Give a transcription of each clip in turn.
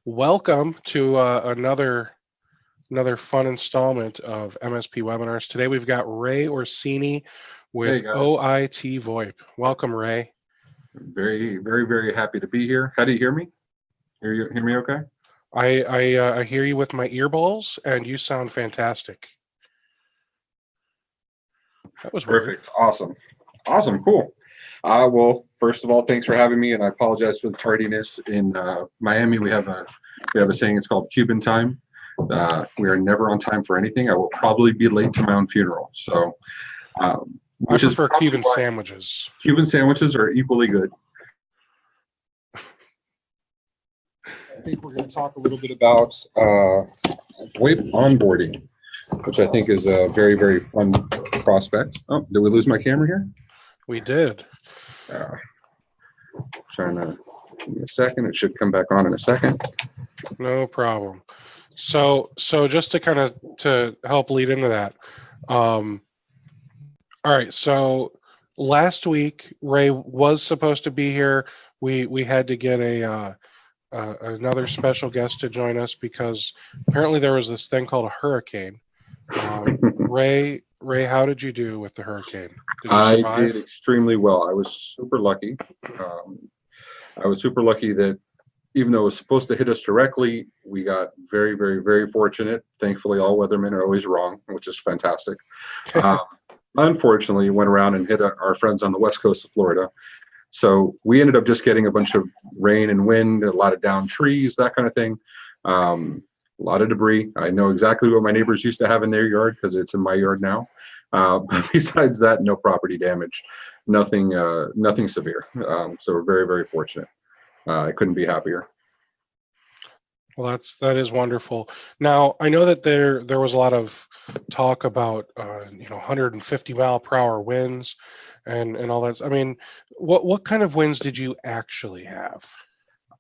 Welcome to another fun installment of MSP webinars. Today we've got Ray Orsini Hey with guys, OIT VoIP. Welcome, Ray. very happy to be here. How do you hear me? Hear me okay? I hear you with my earballs, and you sound fantastic. That was weird. Perfect. Awesome, cool. Well, first of all, thanks for having me, and I apologize for the tardiness. In Miami, we have a saying. It's called Cuban time. We are never on time for anything. I will probably be late to my own funeral. So, I which is prefer probably Cuban why sandwiches. Cuban sandwiches are equally good. I think we're going to talk a little bit about VoIP onboarding, which I think is a very fun prospect. Oh, did we lose my camera here? We did. Uh, Trying to give me a second. It should come back on in a second. No problem. So just to kind of to help lead into that. All right. So last week Ray was supposed to be here. We had to get another special guest to join us because apparently there was this thing called a hurricane. Ray, how did you do with the hurricane? Did you I survive? did extremely well. I was super lucky. Um, I was super lucky that even though it was supposed to hit us directly, we got very fortunate. Thankfully, all weathermen are always wrong, which is fantastic. Um, Unfortunately, it went around and hit our friends on the west coast of Florida. So we ended up just getting a bunch of rain and wind, a lot of downed trees, that kind of thing. A lot of debris. I know exactly what my neighbors used to have in their yard because it's in my yard now. But besides that, no property damage, nothing severe. So we're very fortunate. I couldn't be happier. Well, that is wonderful. Now, I know that there was a lot of talk about 150 mile per hour winds and all that. I mean, what kind of winds did you actually have?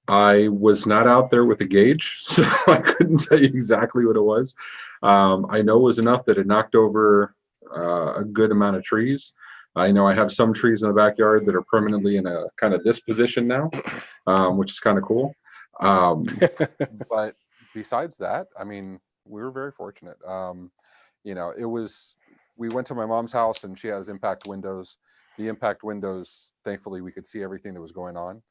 I was not out there with a gauge, so I couldn't tell you exactly what it was. I know it was enough that it knocked over a good amount of trees. I know I have some trees in the backyard that are permanently in a kind of this position now, which is kind of cool. But besides that, I mean, we were very fortunate. We went to my mom's house and she has impact windows. The impact windows, thankfully, we could see everything that was going on,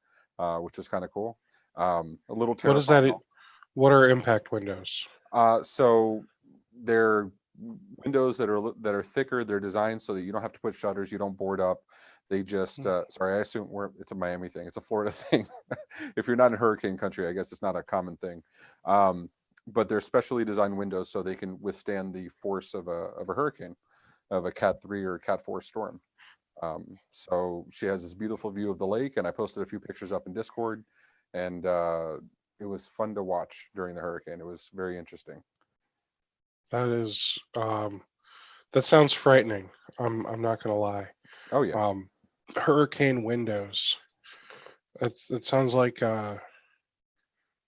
which was kind of cool. A little What is that? terrifying. What are impact windows? So they're windows that are thicker. They're designed so that you don't have to put shutters. You don't board up. They just sorry, I assume it's a Miami thing. It's a Florida thing. If you're not in hurricane country, I guess it's not a common thing. But they're specially designed windows so they can withstand the force of a hurricane, of a Cat 3 or Cat 4 storm. So she has this beautiful view of the lake, and I posted a few pictures up in Discord, and it was fun to watch during the hurricane. It was very interesting. That is that sounds frightening. I'm not gonna lie. Oh yeah. Hurricane windows. It sounds like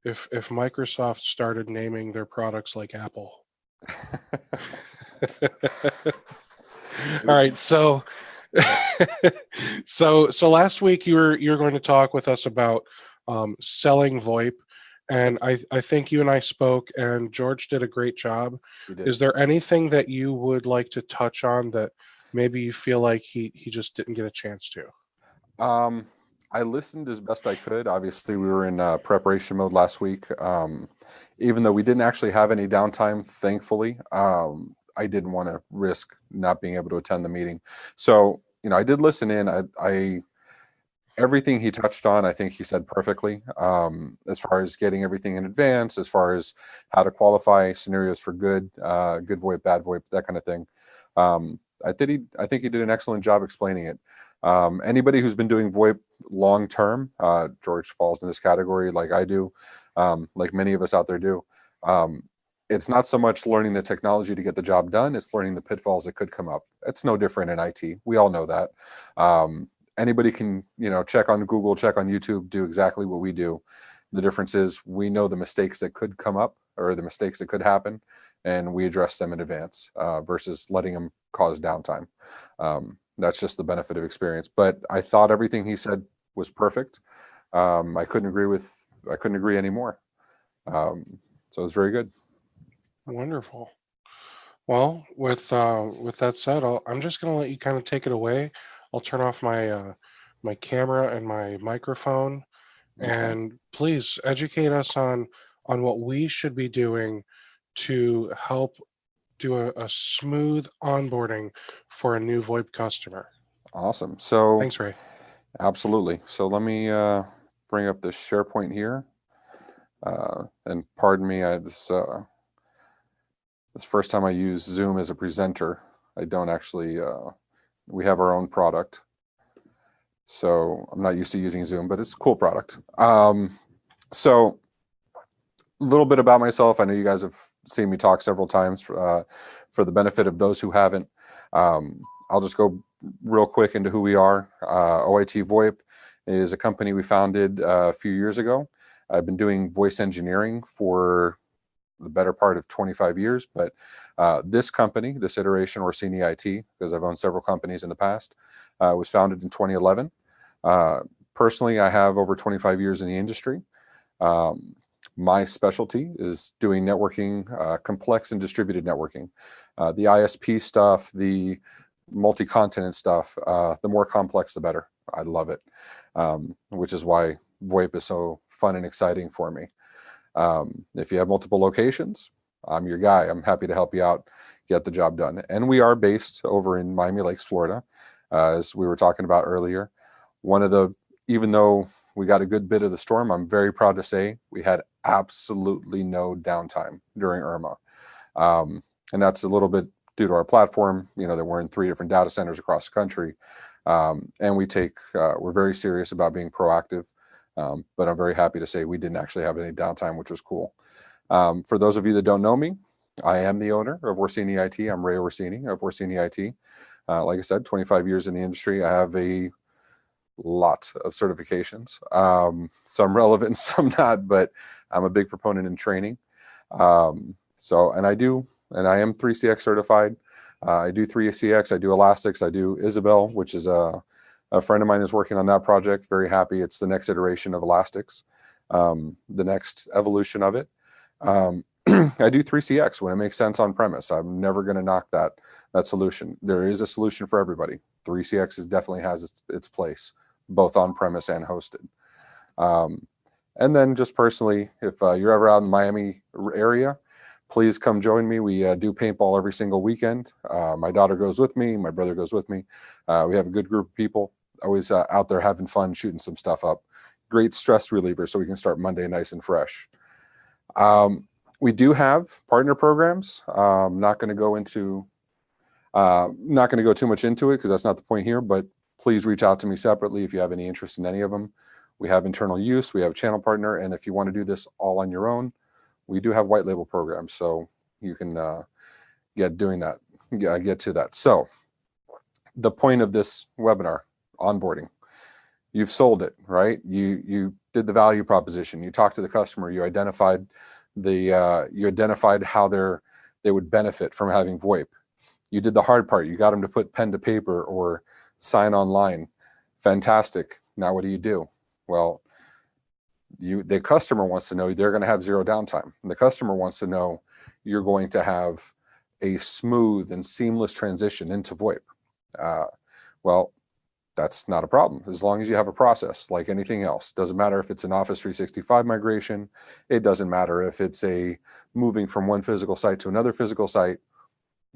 if Microsoft started naming their products like Apple. All right, so so last week you were going to talk with us about selling VoIP, and I think you and I spoke, and George did a great job. Is there anything that you would like to touch on that maybe you feel like he just didn't get a chance to? I listened as best I could. Obviously, we were in preparation mode last week. Even though we didn't actually have any downtime, thankfully, I didn't want to risk not being able to attend the meeting. So, I did listen in. I everything he touched on, I think he said perfectly. As far as getting everything in advance, as far as how to qualify scenarios for good VoIP, bad VoIP, that kind of thing. I think he did an excellent job explaining it. Anybody who's been doing VoIP long term, George falls in this category like I do, like many of us out there do. It's not so much learning the technology to get the job done, it's learning the pitfalls that could come up. It's no different in IT. We all know that. Anybody can, check on Google, check on YouTube, do exactly what we do. The difference is we know the mistakes that could come up or the mistakes that could happen, and we address them in advance versus letting them cause downtime. That's just the benefit of experience. But I thought everything he said was perfect. I couldn't agree anymore. So it was very good. Wonderful. Well, with that said, I'm just going to let you kind of take it away. I'll turn off my camera and my microphone, Okay. and please educate us on what we should be doing to help do a smooth onboarding for a new VoIP customer. Awesome. So Thanks, Ray. absolutely. So let me bring up this SharePoint here. And pardon me, this first time I use Zoom as a presenter. I don't actually, we have our own product. So I'm not used to using Zoom, but it's a cool product. So a little bit about myself. I know you guys have seen me talk several times for the benefit of those who haven't. I'll just go real quick into who we are. OIT VoIP is a company we founded a few years ago. I've been doing voice engineering for the better part of 25 years, but this company, this iteration, Orsini IT, because I've owned several companies in the past, was founded in 2011. Personally, I have over 25 years in the industry. My specialty is doing networking, complex and distributed networking. The ISP stuff, the multi-continent stuff, the more complex, the better. I love it, which is why VoIP is so fun and exciting for me. If you have multiple locations, I'm your guy. I'm happy to help you out, get the job done. And we are based over in Miami Lakes, Florida, as we were talking about earlier. Even though we got a good bit of the storm, I'm very proud to say we had absolutely no downtime during Irma. And that's a little bit due to our platform, that we're in 3 different data centers across the country. And we're very serious about being proactive. But I'm very happy to say we didn't actually have any downtime, which was cool. For those of you that don't know me, I am the owner of Orsini IT. I'm Ray Orsini of Orsini IT. Like I said, 25 years in the industry. I have a lot of certifications, some relevant, some not, but I'm a big proponent in training. And I am 3CX certified. I do 3CX, I do Elastics, I do Isabel, which is a friend of mine is working on that project. Very happy. It's the next iteration of Elastics, the next evolution of it. I do 3CX when it makes sense on premise. I'm never going to knock that solution. There is a solution for everybody. 3CX definitely has its place, both on premise and hosted. And then just personally, if you're ever out in the Miami area, please come join me. We do paintball every single weekend. My daughter goes with me. My brother goes with me. We have a good group of people always out there having fun, shooting some stuff up. Great stress reliever, so we can start Monday nice and fresh. We do have partner programs. Not going to go too much into it because that's not the point here, but please reach out to me separately if you have any interest in any of them. We have internal use, we have a channel partner, and if you want to do this all on your own, we do have white label programs, so you can get to that. So the point of this webinar, onboarding, you've sold it, right? You did the value proposition, you talked to the customer, you identified how they would benefit from having VoIP. You did the hard part. You got them to put pen to paper or sign online. Fantastic. Now what do? Well, the customer wants to know they're going to have zero downtime. And the customer wants to know you're going to have a smooth and seamless transition into VoIP. Well, that's not a problem as long as you have a process like anything else. Doesn't matter if it's an Office 365 migration. It doesn't matter if it's a moving from one physical site to another physical site.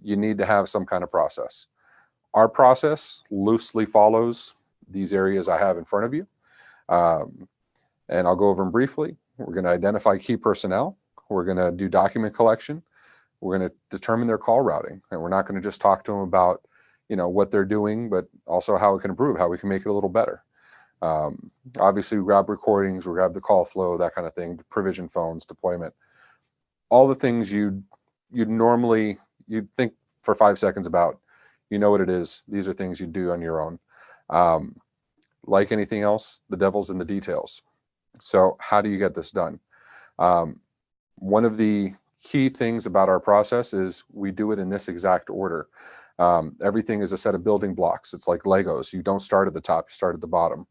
You need to have some kind of process. Our process loosely follows these areas I have in front of you. And I'll go over them briefly. We're going to identify key personnel. We're going to do document collection. We're going to determine their call routing. And we're not going to just talk to them about, what they're doing, but also how we can improve, how we can make it a little better. Obviously, we grab recordings, we grab the call flow, that kind of thing, provision phones, deployment, all the things you'd think for 5 seconds about, what it is. These are things you do on your own. Like anything else, the devil's in the details. So how do you get this done? One of the key things about our process is we do it in this exact order. Everything is a set of building blocks. It's like Legos. You don't start at the top, you start at the bottom.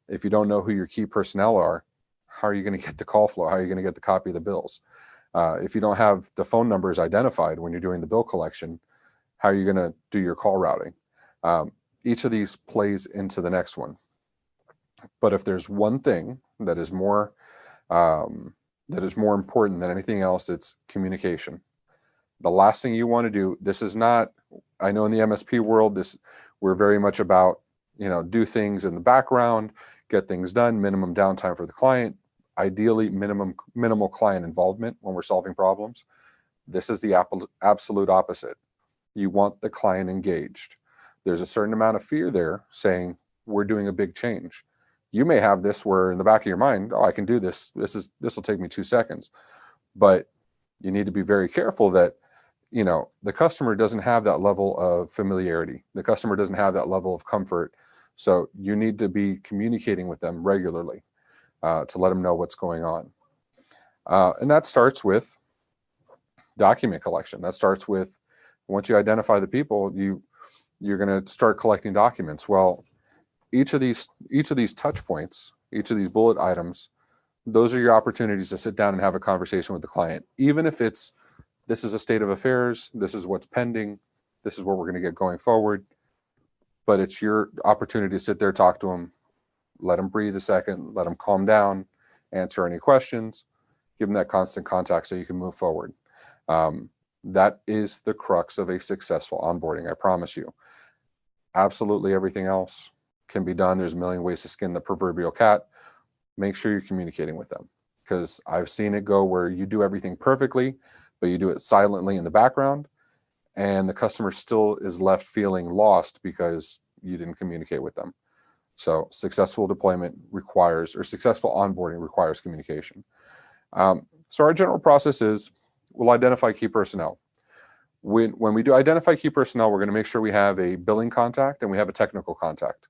If you don't know who your key personnel are, how are you going to get the call flow? How are you going to get the copy of the bills? If you don't have the phone numbers identified when you're doing the bill collection, how are you going to do your call routing? Each of these plays into the next one. But if there's one thing that is more important than anything else, it's communication. The last thing you want to do, this is not, I know in the MSP world, we're very much about, do things in the background, get things done, minimum downtime for the client, ideally minimal client involvement when we're solving problems. This is the absolute opposite. You want the client engaged. There's a certain amount of fear there saying, we're doing a big change. You may have this where in the back of your mind, oh, I can do this. This will take me 2 seconds. But you need to be very careful that, the customer doesn't have that level of familiarity. The customer doesn't have that level of comfort. So you need to be communicating with them regularly to let them know what's going on. And that starts with document collection. That starts with, once you identify the people, you're going to start collecting documents. Well, each of these touch points, each of these bullet items, those are your opportunities to sit down and have a conversation with the client. Even if this is a state of affairs, this is what's pending, this is what we're going to get going forward. But it's your opportunity to sit there, talk to them, let them breathe a second, let them calm down, answer any questions, give them that constant contact so you can move forward. That is the crux of a successful onboarding, I promise you. Absolutely everything else can be done. There's a million ways to skin the proverbial cat. Make sure you're communicating with them, because I've seen it go where you do everything perfectly, but you do it silently in the background, and the customer still is left feeling lost because you didn't communicate with them. So successful deployment requires, or successful onboarding requires communication. So our general process is, we'll identify key personnel. When we do identify key personnel, we're going to make sure we have a billing contact and we have a technical contact.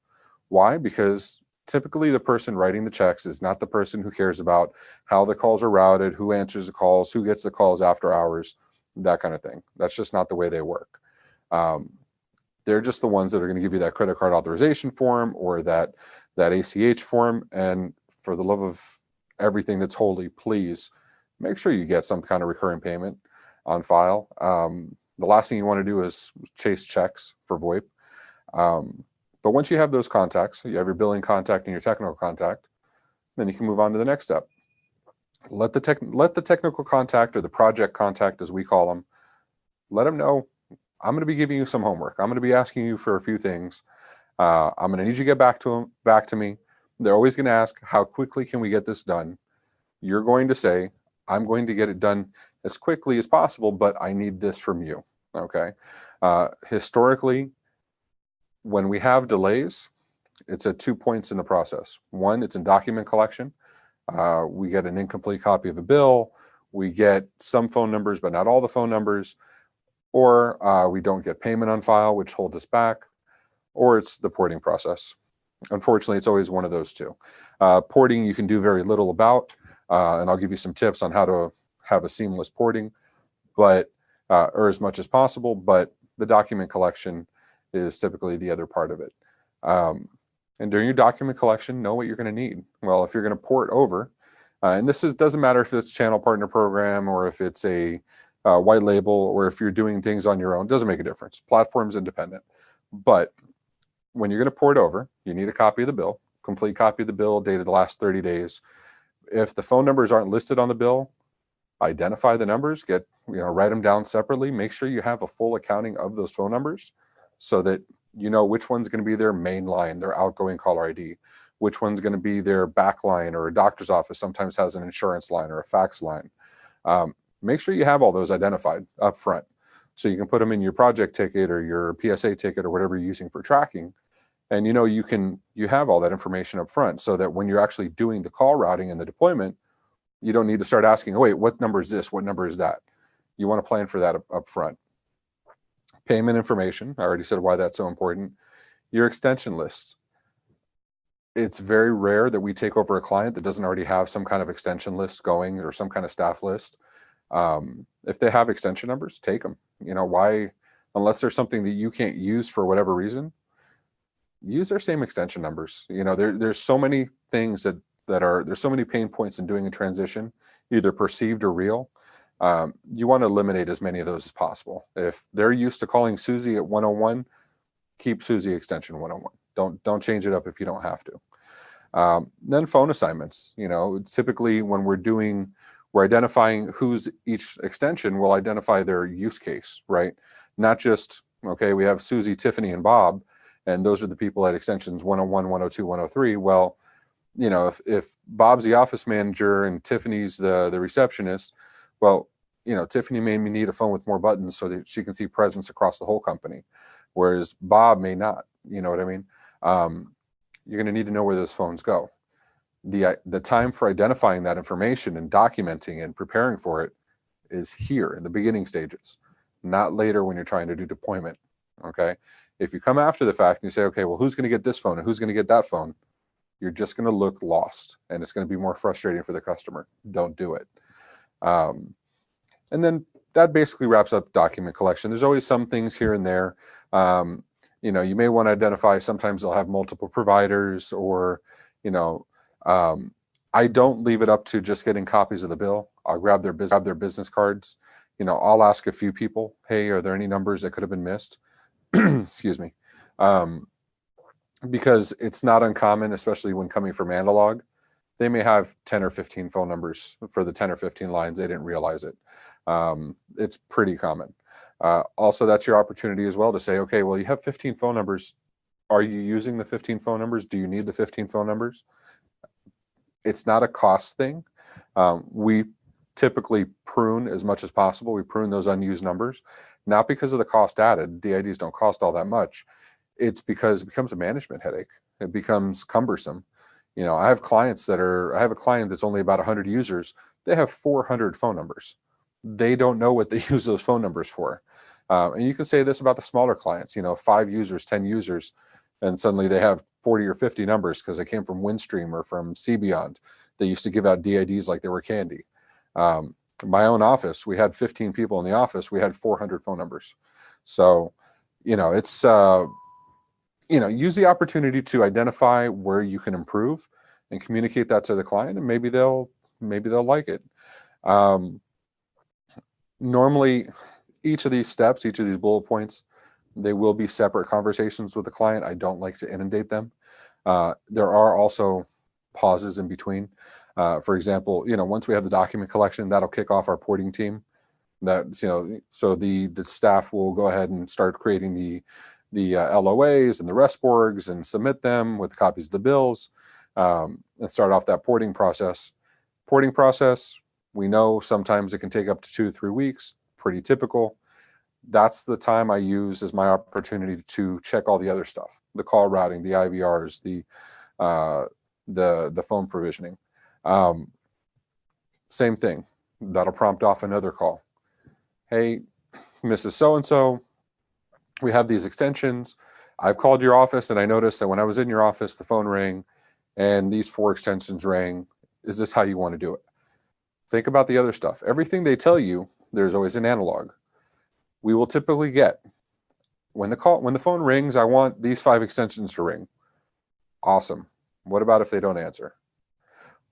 Why? Because typically the person writing the checks is not the person who cares about how the calls are routed, who answers the calls, who gets the calls after hours, that kind of thing. That's just not the way they work. They're just the ones that are going to give you that credit card authorization form or that ACH form. And for the love of everything that's holy, please make sure you get some kind of recurring payment on file. The last thing you want to do is chase checks for VoIP. But once you have those contacts, you have your billing contact and your technical contact, then you can move on to the next step. Let the technical contact, or the project contact as we call them, let them know, I'm going to be giving you some homework. I'm going to be asking you for a few things. I'm going to need you to get back to me. They're always going to ask, how quickly can we get this done? You're going to say, I'm going to get it done as quickly as possible, but I need this from you. Okay. Historically, when we have delays, it's at 2 points in the process. One, it's in document collection. We get an incomplete copy of a bill. We get some phone numbers, but not all the phone numbers. Or we don't get payment on file, which holds us back. Or it's the porting process. Unfortunately, it's always one of those two. Porting, you can do very little about, and I'll give you some tips on how to have a seamless porting, but or as much as possible. But the document collection is typically the other part of it. And during your document collection, know what you're going to need. Well, if you're going to port over, and doesn't matter if it's channel partner program or if it's a white label or if you're doing things on your own, doesn't make a difference. Platform's independent. But when you're going to port over, you need a copy of the bill, complete copy of the bill dated the last 30 days. If the phone numbers aren't listed on the bill, identify the numbers, write them down separately. Make sure you have a full accounting of those phone numbers so that you know which one's going to be their main line, their outgoing caller ID, which one's going to be their back line, or a doctor's office sometimes has an insurance line or a fax line. Make sure you have all those identified up front so you can put them in your project ticket or your PSA ticket or whatever you're using for tracking. And you have all that information up front so that when you're actually doing the call routing and the deployment, you don't need to start asking, oh, wait, what number is this? What number is that? You want to plan for that up front. Payment information, I already said why that's so important. Your extension lists. It's very rare that we take over a client that doesn't already have some kind of extension list going or some kind of staff list. If they have extension numbers, take them. Why, unless there's something that you can't use for whatever reason, use their same extension numbers. There's so many things that there's so many pain points in doing a transition, either perceived or real. You want to eliminate as many of those as possible. If they're used to calling Susie at 101, keep Susie extension 101. Don't change it up if you don't have to. Then phone assignments. Typically when we're identifying who's each extension, we'll identify their use case, right? Not just, okay, we have Susie, Tiffany, and Bob, and those are the people at extensions 101, 102, 103. Well, if Bob's the office manager and Tiffany's the receptionist, well, Tiffany may need a phone with more buttons so that she can see presence across the whole company, whereas Bob may not. You know what I mean? You're going to need to know where those phones go. The time for identifying that information and documenting and preparing for it is here in the beginning stages, not later when you're trying to do deployment. Okay. If you come after the fact and you say, okay, well, who's going to get this phone and who's going to get that phone? You're just going to look lost, and it's going to be more frustrating for the customer. Don't do it. And then that basically wraps up document collection. There's always some things here and there. You may want to identify, sometimes they'll have multiple providers, or, I don't leave it up to just getting copies of the bill. I'll grab their business cards. I'll ask a few people, hey, are there any numbers that could have been missed? Excuse me. Because it's not uncommon, especially when coming from analog. They may have 10 or 15 phone numbers for the 10 or 15 lines. They didn't realize it. It's pretty common. Also, that's your opportunity as well to say, okay, well, you have 15 phone numbers. Are you using the 15 phone numbers? Do you need the 15 phone numbers? It's not a cost thing. We typically prune as much as possible. We prune those unused numbers, not because of the cost added. DIDs don't cost all that much. It's because it becomes a management headache. It becomes cumbersome. I have a client that's only about 100 users. They have 400 phone numbers. They don't know what they use those phone numbers for. And you can say this about the smaller clients, 5 users, 10 users, and suddenly they have 40 or 50 numbers because they came from Windstream or from CBeyond. They used to give out DIDs like they were candy. My own office, we had 15 people in the office. We had 400 phone numbers. So, it's, use the opportunity to identify where you can improve and communicate that to the client, and maybe they'll like it. Normally, each of these steps, each of these bullet points, they will be separate conversations with the client. I don't like to inundate them. There are also pauses in between. For example, once we have the document collection, that'll kick off our porting team. So the staff will go ahead and start creating the LOAs and the RESPorgs and submit them with copies of the bills, and start off that porting process. We know sometimes it can take up to 2 to 3 weeks, pretty typical. That's the time I use as my opportunity to check all the other stuff, the call routing, the IVRs, the phone provisioning. Same thing, that'll prompt off another call. Hey, Mrs. So-and-so, we have these extensions. I've called your office and I noticed that when I was in your office, the phone rang and these 4 extensions rang. Is this how you want to do it? Think about the other stuff. Everything they tell you, there's always an analog. We will typically get, when the phone rings, I want these 5 extensions to ring. Awesome. What about if they don't answer?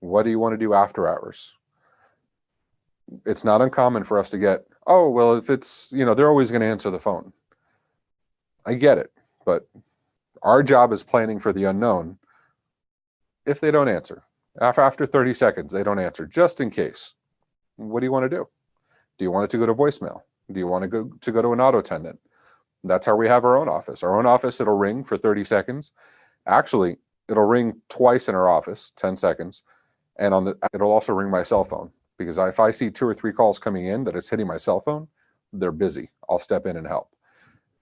What do you want to do after hours? It's not uncommon for us to get, oh, well, if it's, they're always going to answer the phone. I get it, but our job is planning for the unknown. If they don't answer, after 30 seconds, they don't answer, just in case. What do you want to do? Do you want it to go to voicemail? Do you want to go to an auto attendant? That's how we have our own office. Our own office, it'll ring for 30 seconds. Actually, it'll ring twice in our office, 10 seconds. And it'll also ring my cell phone, because if I see 2 or 3 calls coming in that it's hitting my cell phone, they're busy. I'll step in and help.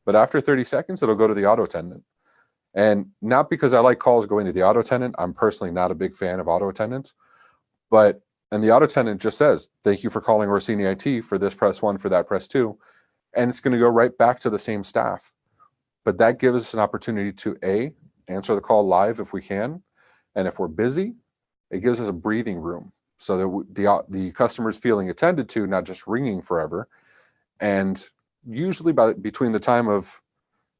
But after 30 seconds, it'll go to the auto attendant. And not because I like calls going to the auto attendant. I'm personally not a big fan of auto attendants. And the auto attendant just says, thank you for calling Orsini IT. For this, press 1. For that, press 2. And it's going to go right back to the same staff. But that gives us an opportunity to A, answer the call live if we can. And if we're busy, it gives us a breathing room so that the customer's feeling attended to, not just ringing forever. And usually between the time of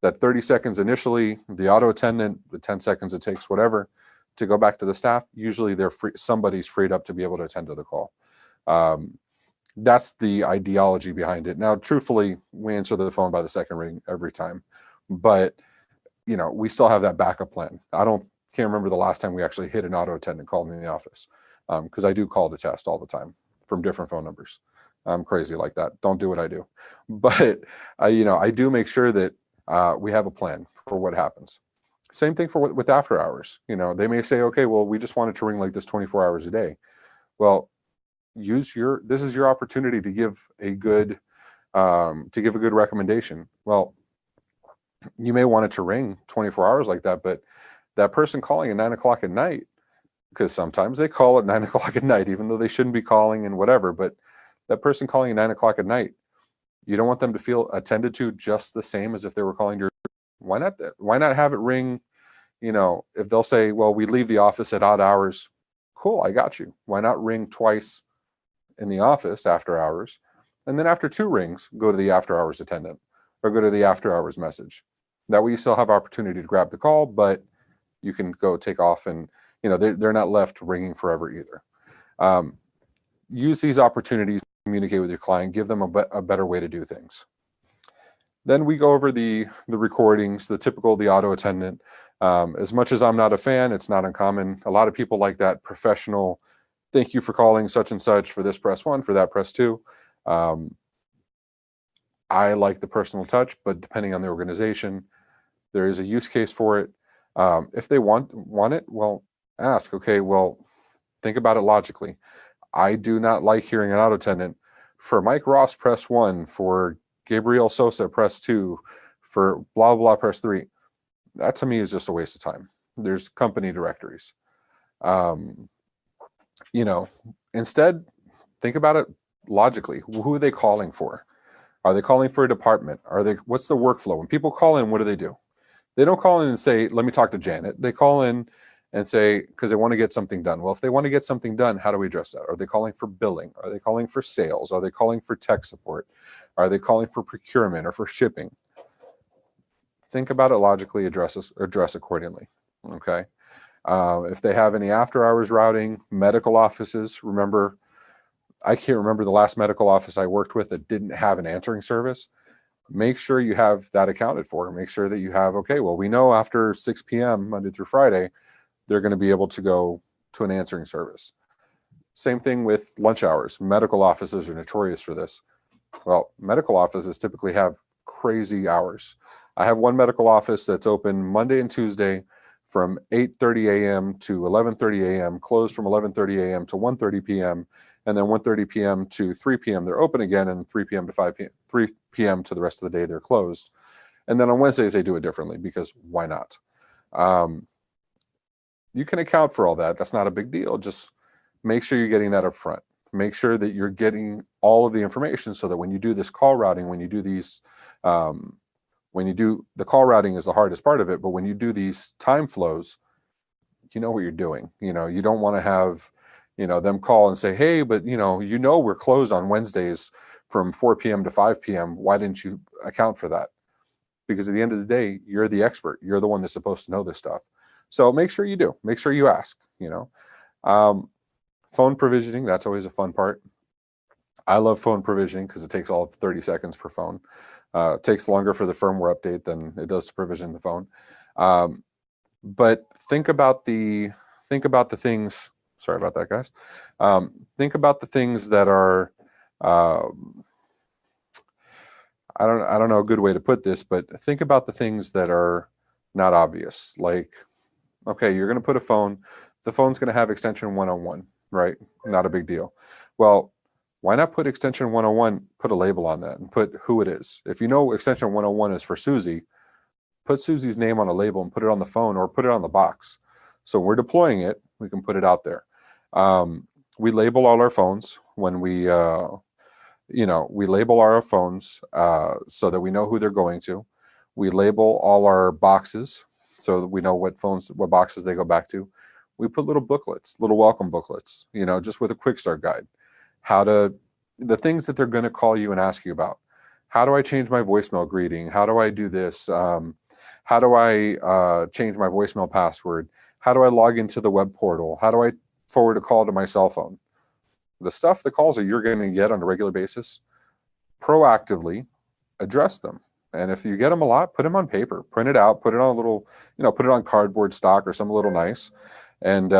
that 30 seconds initially, the auto attendant, the 10 seconds it takes, whatever, to go back to the staff, usually somebody's freed up to be able to attend to the call. That's the ideology behind it. Now, truthfully, we answer the phone by the second ring every time, but we still have that backup plan. Can't remember the last time we actually hit an auto attendant calling in the office, because I do call to test all the time from different phone numbers. I'm crazy like that. Don't do what I do, but I do make sure that we have a plan for what happens. Same thing with after hours. They may say, okay, well, we just want it to ring like this 24 hours a day. Well, this is your opportunity to give a good recommendation. Well, you may want it to ring 24 hours like that, but that person calling at 9 o'clock at night, because sometimes they call at 9 o'clock at night, even though they shouldn't be calling and whatever, but that person calling at 9 o'clock at night, you don't want them to feel attended to just the same as if they were calling your, why not have it ring, if they'll say, well, we leave the office at odd hours, cool, I got you. Why not ring twice in the office after hours? And then after 2 rings, go to the after hours attendant or go to the after hours message. That way you still have opportunity to grab the call, but you can go take off and, they're not left ringing forever either. Use these opportunities to communicate with your client, give them a better way to do things. Then we go over the recordings, the auto attendant. As much as I'm not a fan, it's not uncommon. A lot of people like that professional, thank you for calling such and such, for this press 1, for that press 2. I like the personal touch, but depending on the organization, there is a use case for it. If they want it, well, ask, okay, well, think about it logically. I do not like hearing an auto attendant for Mike Ross press 1, for Gabriel Sosa press 2, for blah, blah, press 3. That to me is just a waste of time. There's company directories. Instead, think about it logically. Who are they calling for? Are they calling for a department? What's the workflow? When people call in, what do? They don't call in and say, let me talk to Janet. They call in and say, because they want to get something done. Well, if they want to get something done, how do we address that? Are they calling for billing? Are they calling for sales? Are they calling for tech support? Are they calling for procurement or for shipping? Think about it logically, address accordingly. Okay. If they have any after hours routing, medical offices, remember, I can't remember the last medical office I worked with that didn't have an answering service. Make sure you have that accounted for. Make sure that you have, okay, well, we know after 6 p.m. Monday through Friday, they're going to be able to go to an answering service. Same thing with lunch hours. Medical offices are notorious for this. Well, medical offices typically have crazy hours. I have one medical office that's open Monday and Tuesday from 8:30 a.m. to 11:30 a.m., closed from 11:30 a.m. to 1:30 p.m., and then 1:30 p.m. to 3 p.m. they're open again, and 3 p.m. to 5 p.m. 3 p.m. to the rest of the day they're closed. And then on Wednesdays they do it differently, because why not? You can account for all that. That's not a big deal. Just make sure you're getting that up front. Make sure that you're getting all of the information so that when you do this call routing, when you do these, the call routing is the hardest part of it, but when you do these time flows, you know what you're doing. You don't want to have, them call and say, hey, but we're closed on Wednesdays from 4 p.m. to 5 p.m. Why didn't you account for that? Because at the end of the day, you're the expert. You're the one that's supposed to know this stuff. So make sure you do. Make sure you ask. Phone provisioning, that's always a fun part. I love phone provisioning because it takes all of 30 seconds per phone. It takes longer for the firmware update than it does to provision the phone. But think about the things. Sorry about that, guys. Think about the things that are. I don't know a good way to put this, but think about the things that are not obvious. Like, okay, you're going to put a phone. The phone's going to have extension 101, right? Not a big deal. Well, why not put extension 101, put a label on that and put who it is. If you know extension 101 is for Susie, put Susie's name on a label and put it on the phone or put it on the box. So when we're deploying it, we can put it out there. We label all our phones when we label our phones so that we know who they're going to. We label all our boxes so that we know what boxes they go back to. We put little booklets, little welcome booklets, just with a quick start guide. The things that they're going to call you and ask you about. How do I change my voicemail greeting? How do I do this? How do I change my voicemail password? How do I log into the web portal? How do I forward a call to my cell phone? The calls that you're going to get on a regular basis, proactively address them. And if you get them a lot, put them on paper, print it out, put it on a little, put it on cardboard stock or something a little nice, and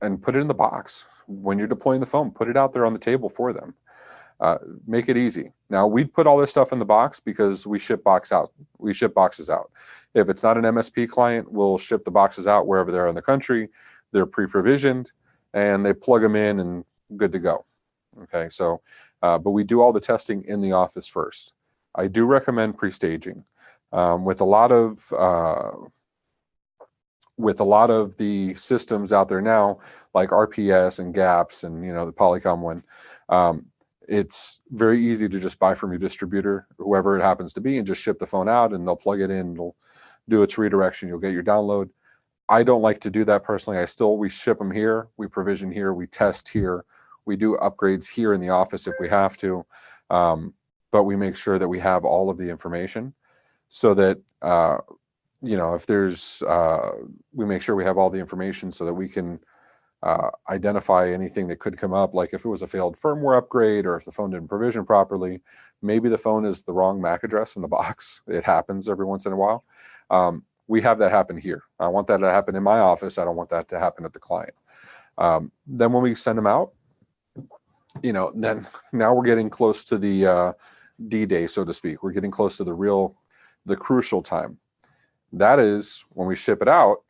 and put it in the box. When you're deploying the phone, put it out there on the table for them. Make it easy. Now, we'd put all this stuff in the box because we ship boxes out. If it's not an MSP client, we'll ship the boxes out wherever they're in the country. They're pre-provisioned, and they plug them in and good to go. Okay, so, but we do all the testing in the office first. I do recommend pre-staging. With a lot of the systems out there now, like RPS and GAPS and the Polycom one, it's very easy to just buy from your distributor, whoever it happens to be, and just ship the phone out, and they'll plug it in, it'll do its redirection, you'll get your download. I don't like to do that personally. We ship them here, we provision here, we test here, we do upgrades here in the office if we have to, but we make sure that we have all of the information so that if there's we make sure we have all the information so that we can identify anything that could come up, like if it was a failed firmware upgrade or if the phone didn't provision properly. Maybe the phone is the wrong MAC address in the box. It happens every once in a while. We have that happen here. I want that to happen in my office. I don't want that to happen at the client. Then when we send them out, then now we're getting close to the D-Day, so to speak. We're getting close to the crucial time. That is when we ship it out,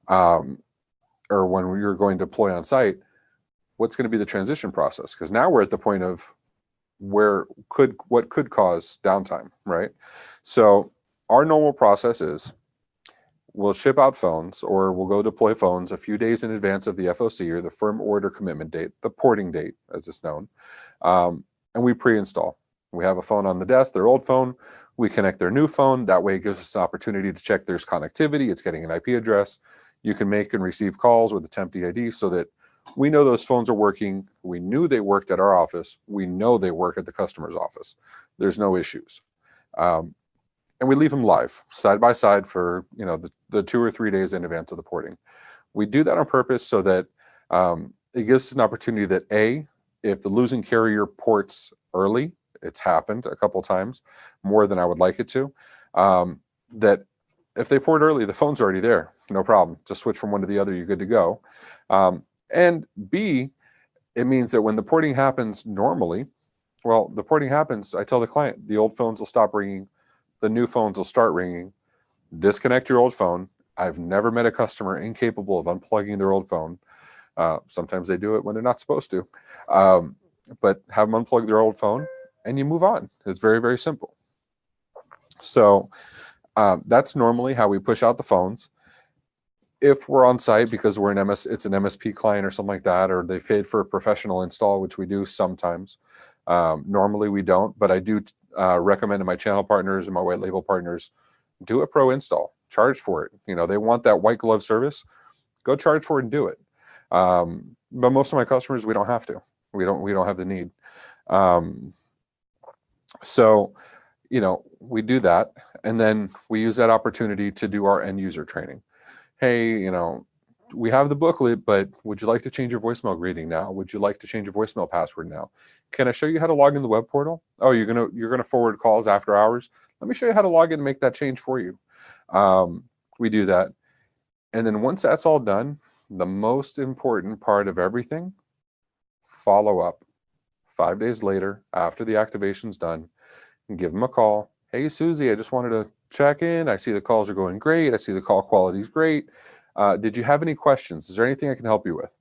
or when you're going to deploy on site, what's going to be the transition process? Because now we're at the point of what could cause downtime, right? So our normal process is we'll ship out phones, or we'll go deploy phones a few days in advance of the FOC, or the firm order commitment date, the porting date, as it's known, and we pre-install. We have a phone on the desk, their old phone. We connect their new phone. That way it gives us an opportunity to check there's connectivity. It's getting an IP address. You can make and receive calls with a temp DID so that we know those phones are working. We knew they worked at our office. We know they work at the customer's office. There's no issues. And we leave them live, side by side for the 2 or 3 days in advance of the porting. We do that on purpose so that it gives us an opportunity that if the losing carrier ports early, it's happened a couple times, more than I would like it to, that if they port early, the phone's already there, no problem. Just switch from one to the other, you're good to go. And B, it means that when the porting happens normally, the porting happens, I tell the client, the old phones will stop ringing, the new phones will start ringing. Disconnect your old phone. I've never met a customer incapable of unplugging their old phone. Sometimes they do it when they're not supposed to, but have them unplug their old phone and you move on. It's very, very simple. So that's normally how we push out the phones. If we're on site because it's an MSP client or something like that, or they've paid for a professional install, which we do sometimes. Normally we don't, but I do recommend to my channel partners and my white label partners, do a pro install, charge for it. They want that white glove service, go charge for it and do it. But most of my customers, we don't have to. We don't have the need. So, we do that, and then we use that opportunity to do our end user training. Hey, we have the booklet, but would you like to change your voicemail greeting now? Would you like to change your voicemail password now? Can I show you how to log in the web portal? Oh, you're gonna forward calls after hours? Let me show you how to log in and make that change for you. We do that, and then once that's all done, the most important part of everything, follow up. 5 days later, after the activation's done, give them a call. Hey, Susie, I just wanted to check in. I see the calls are going great. I see the call quality is great. Did you have any questions? Is there anything I can help you with?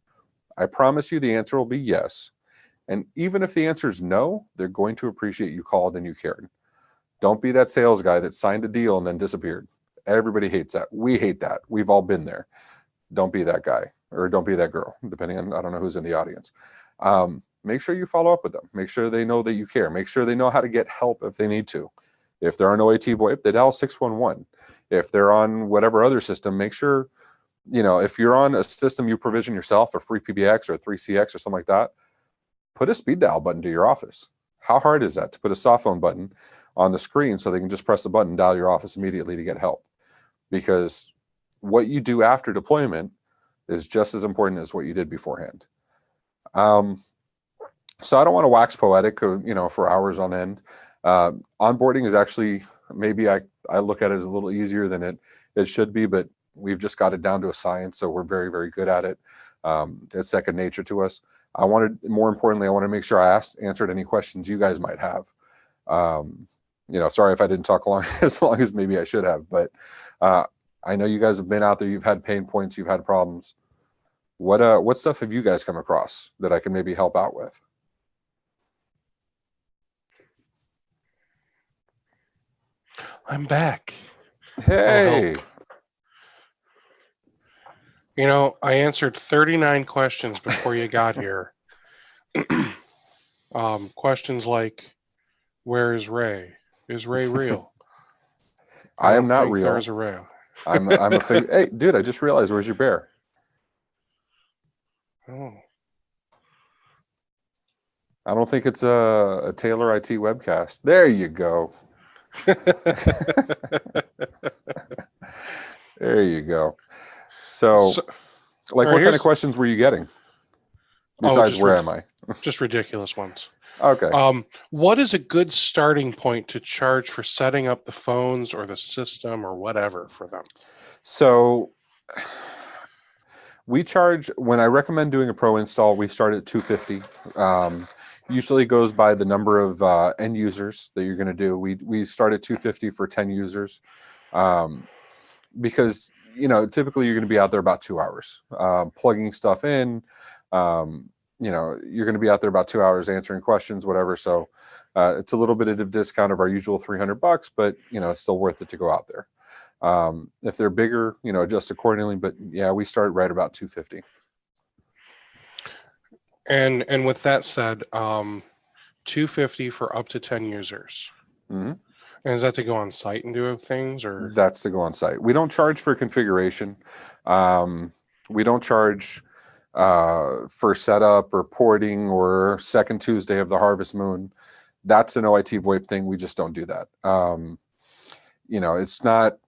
I promise you the answer will be yes. And even if the answer is no, they're going to appreciate you called and you cared. Don't be that sales guy that signed a deal and then disappeared. Everybody hates that. We hate that. We've all been there. Don't be that guy, or don't be that girl, depending on, I don't know who's in the audience. Make sure you follow up with them. Make sure they know that you care. Make sure they know how to get help if they need to. If they're on OAT VoIP, they dial 611. If they're on whatever other system, make sure, if you're on a system you provision yourself, a free PBX or a 3CX or something like that, put a speed dial button to your office. How hard is that to put a soft phone button on the screen so they can just press the button and dial your office immediately to get help? because what you do after deployment is just as important as what you did beforehand. So I don't want to wax poetic, for hours on end. Onboarding is actually, maybe I look at it as a little easier than it should be, but we've just got it down to a science, so we're very, very good at it. It's second nature to us. More importantly, I want to make sure I answered any questions you guys might have. Sorry if I didn't talk as long as maybe I should have, but I know you guys have been out there, you've had pain points, you've had problems. What stuff have you guys come across that I can maybe help out with? I'm back. Hey. I answered 39 questions before you got here. Questions like, where is Ray? Is Ray real? I am not real. There's a Ray. I'm a figure. Hey, dude, I just realized, where's your bear? Oh. I don't think it's a Taylor IT webcast. There you go. There you go. So what kind of questions were you getting? Besides, where am I? Just ridiculous ones. Okay. What is a good starting point to charge for setting up the phones or the system or whatever for them? So we charge, when I recommend doing a pro install, we start at $250. Usually goes by the number of end users that you're going to do. We start at $250 for 10 users, because typically you're going to be out there about 2 hours plugging stuff in. You're going to be out there about 2 hours answering questions, whatever. So it's a little bit of a discount of our usual $300, but it's still worth it to go out there. If they're bigger, adjust accordingly. But yeah, we start right about $250. And with that said, $250 for up to 10 users. Mm-hmm. And is that to go on site and do things, or? That's to go on site. We don't charge for configuration. We don't charge for setup or porting or second Tuesday of the harvest moon. That's an OIT VoIP thing. We just don't do that. It's not.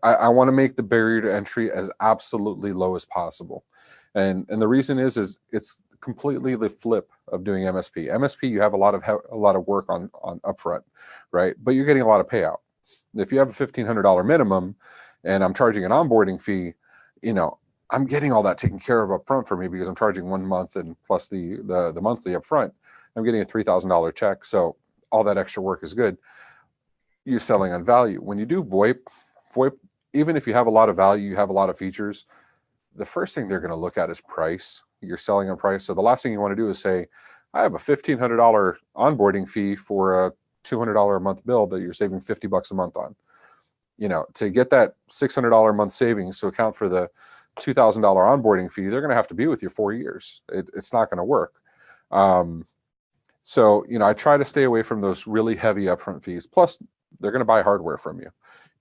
I want to make the barrier to entry as absolutely low as possible, and the reason is it's completely the flip of doing MSP. MSP, you have a lot of work on upfront, right? But you're getting a lot of payout. If you have a $1,500 minimum, and I'm charging an onboarding fee, I'm getting all that taken care of upfront for me because I'm charging 1 month and plus the monthly upfront. I'm getting a $3,000 check, so all that extra work is good. You're selling on value. When you do VoIP, even if you have a lot of value, you have a lot of features, the first thing they're going to look at is price. You're selling on price. So the last thing you want to do is say, I have a $1,500 onboarding fee for a $200 a month bill that you're saving $50 a month on. To get that $600 a month savings to account for the $2,000 onboarding fee, they're going to have to be with you 4 years. It's not going to work. So I try to stay away from those really heavy upfront fees. Plus, they're going to buy hardware from you.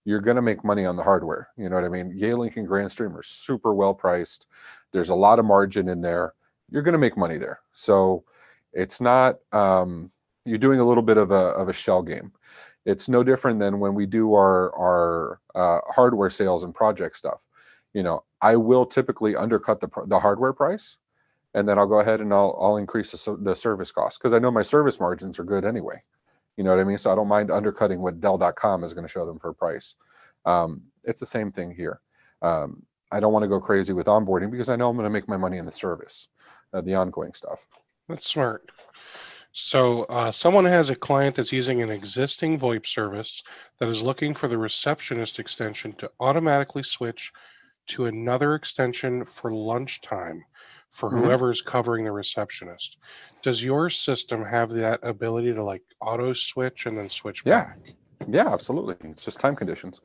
You're going to make money on the hardware. You know what I mean? Yealink and Grandstream are super well priced. There's a lot of margin in there. You're going to make money there. So it's not, you're doing a little bit of a shell game. It's no different than when we do our hardware sales and project stuff. I will typically undercut the hardware price, and then I'll go ahead and I'll increase the service cost because I know my service margins are good anyway. You know what I mean? So I don't mind undercutting what Dell.com is going to show them for price. It's the same thing here. I don't want to go crazy with onboarding because I know I'm going to make my money in the service, the ongoing stuff. That's smart. So someone has a client that's using an existing VoIP service that is looking for the receptionist extension to automatically switch to another extension for lunchtime for whoever's covering the receptionist. Does your system have that ability to auto switch and then switch back? Yeah, absolutely. It's just time conditions.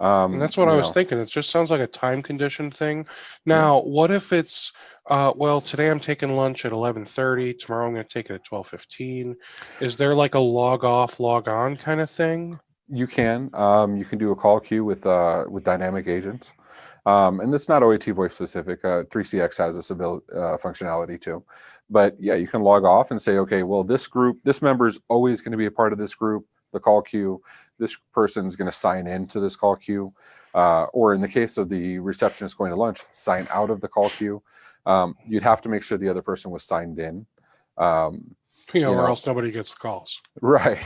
And that's what I was thinking. It just sounds like a time condition thing. Now, what if it's, well, today I'm taking lunch at 11:30. Tomorrow I'm going to take it at 12:15. Is there like a log off, log on kind of thing? You can do a call queue with dynamic agents. And it's not OAT VoIP specific. 3CX has this functionality too. But yeah, you can log off and say, okay, well, this member is always going to be a part of this group, the call queue. This person's going to sign in to this call queue. or in the case of the receptionist going to lunch, sign out of the call queue. You'd have to make sure the other person was signed in. Or else nobody gets the calls. Right.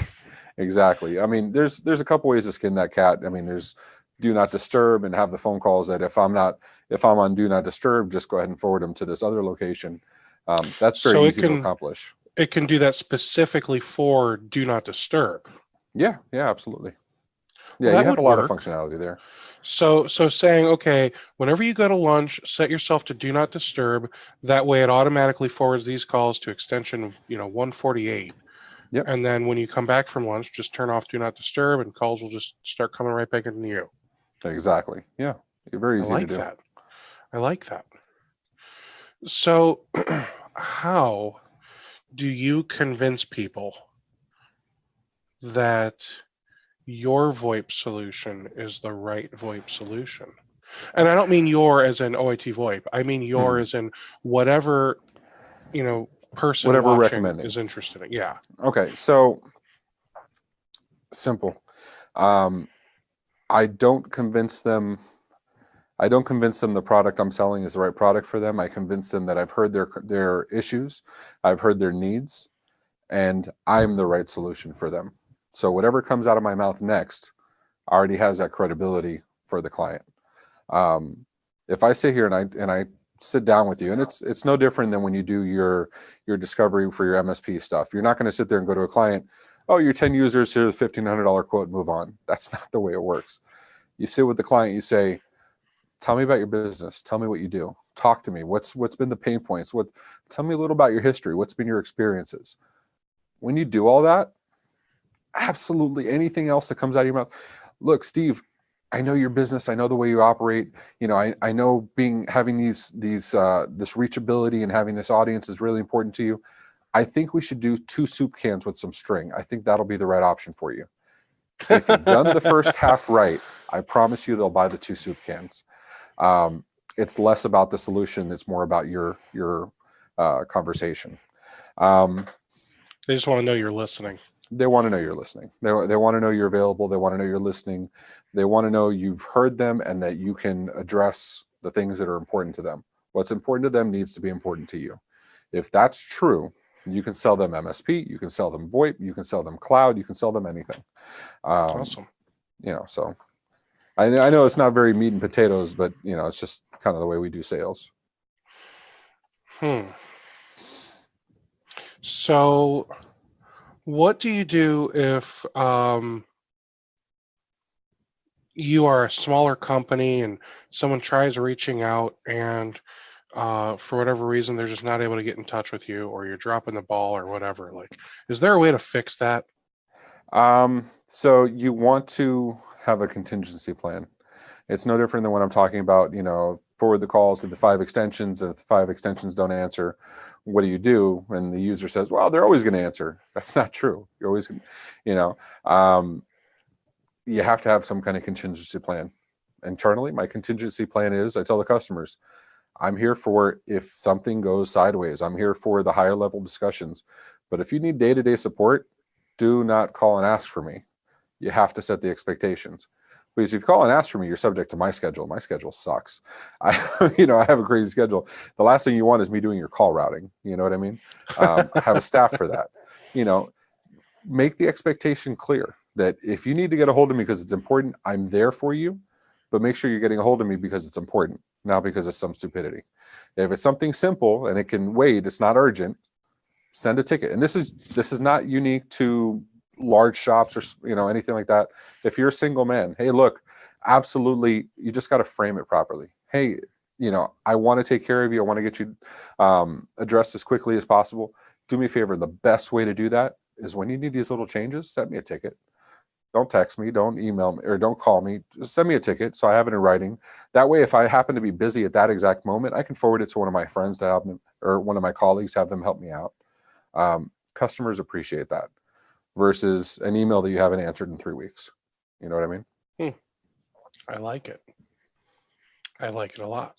Exactly. I mean, there's a couple ways to skin that cat. I mean, there's do not disturb and have the phone calls that if I'm on do not disturb, just go ahead and forward them to this other location. That's very easy to accomplish. It can do that specifically for do not disturb. Yeah, absolutely. Yeah, you have a lot of functionality there. So saying, okay, whenever you go to lunch, set yourself to do not disturb. That way it automatically forwards these calls to extension, 148. Yep. And then when you come back from lunch, just turn off do not disturb and calls will just start coming right back into you. Exactly. Yeah. Very easy to do. I like that. So how do you convince people that your VoIP solution is the right VoIP solution? And I don't mean your as in OIT VoIP. I mean your as in whatever, person whatever watching is interested in. Yeah. Okay. So simple. I don't convince them the product I'm selling is the right product for them. I convince them that I've heard their issues, I've heard their needs, and I'm the right solution for them. So whatever comes out of my mouth next already has that credibility for the client. If I sit here and I sit down with you, and it's no different than when you do your discovery for your MSP stuff. You're not going to sit there and go to a client, oh, you're 10 users, here's a $1,500 quote, move on. That's not the way it works. You sit with the client, you say, tell me about your business. Tell me what you do. Talk to me. What's been the pain points? Tell me a little about your history. What's been your experiences? When you do all that, absolutely anything else that comes out of your mouth. Look, Steve, I know your business. I know the way you operate. I know having this reachability and having this audience is really important to you. I think we should do 2 soup cans with some string. I think that'll be the right option for you. If you've done the first half right, I promise you they'll buy the 2 soup cans. It's less about the solution. It's more about your conversation. They just want to know you're listening. They want to know you're listening. They want to know you're available. They want to know you're listening. They want to know you've heard them and that you can address the things that are important to them. What's important to them needs to be important to you. If that's true, you can sell them MSP, you can sell them VoIP, you can sell them cloud, you can sell them anything. Awesome. So I know it's not very meat and potatoes, but it's just kind of the way we do sales. So what do you do if you are a smaller company and someone tries reaching out and for whatever reason they're just not able to get in touch with you, or you're dropping the ball or whatever? Like, is there a way to fix that? So you want to have a contingency plan. It's no different than what I'm talking about, forward the calls to the 5 extensions. If the 5 extensions don't answer, what do you do? And the user says, well, they're always going to answer. That's not true. You're always, you have to have some kind of contingency plan. Internally, my contingency plan is, I tell the customers, I'm here for if something goes sideways. I'm here for the higher level discussions. But if you need day-to-day support, do not call and ask for me. You have to set the expectations. Because if you call and ask for me, you're subject to my schedule. My schedule sucks. I have a crazy schedule. The last thing you want is me doing your call routing. You know what I mean? I have a staff for that. Make the expectation clear that if you need to get a hold of me because it's important, I'm there for you. But make sure you're getting a hold of me because it's important, not because it's some stupidity. If it's something simple and it can wait, it's not urgent, send a ticket. And this is not unique to large shops or anything like that. If you're a single man, hey, look, absolutely, you just got to frame it properly. Hey, I want to take care of you. I want to get you addressed as quickly as possible. Do me a favor. The best way to do that is when you need these little changes, send me a ticket. Don't text me, don't email me, or don't call me. Just send me a ticket so I have it in writing. That way, if I happen to be busy at that exact moment, I can forward it to one of my friends to have them, or one of my colleagues, have them help me out. Customers appreciate that versus an email that you haven't answered in 3 weeks. You know what I mean? I like it. I like it a lot.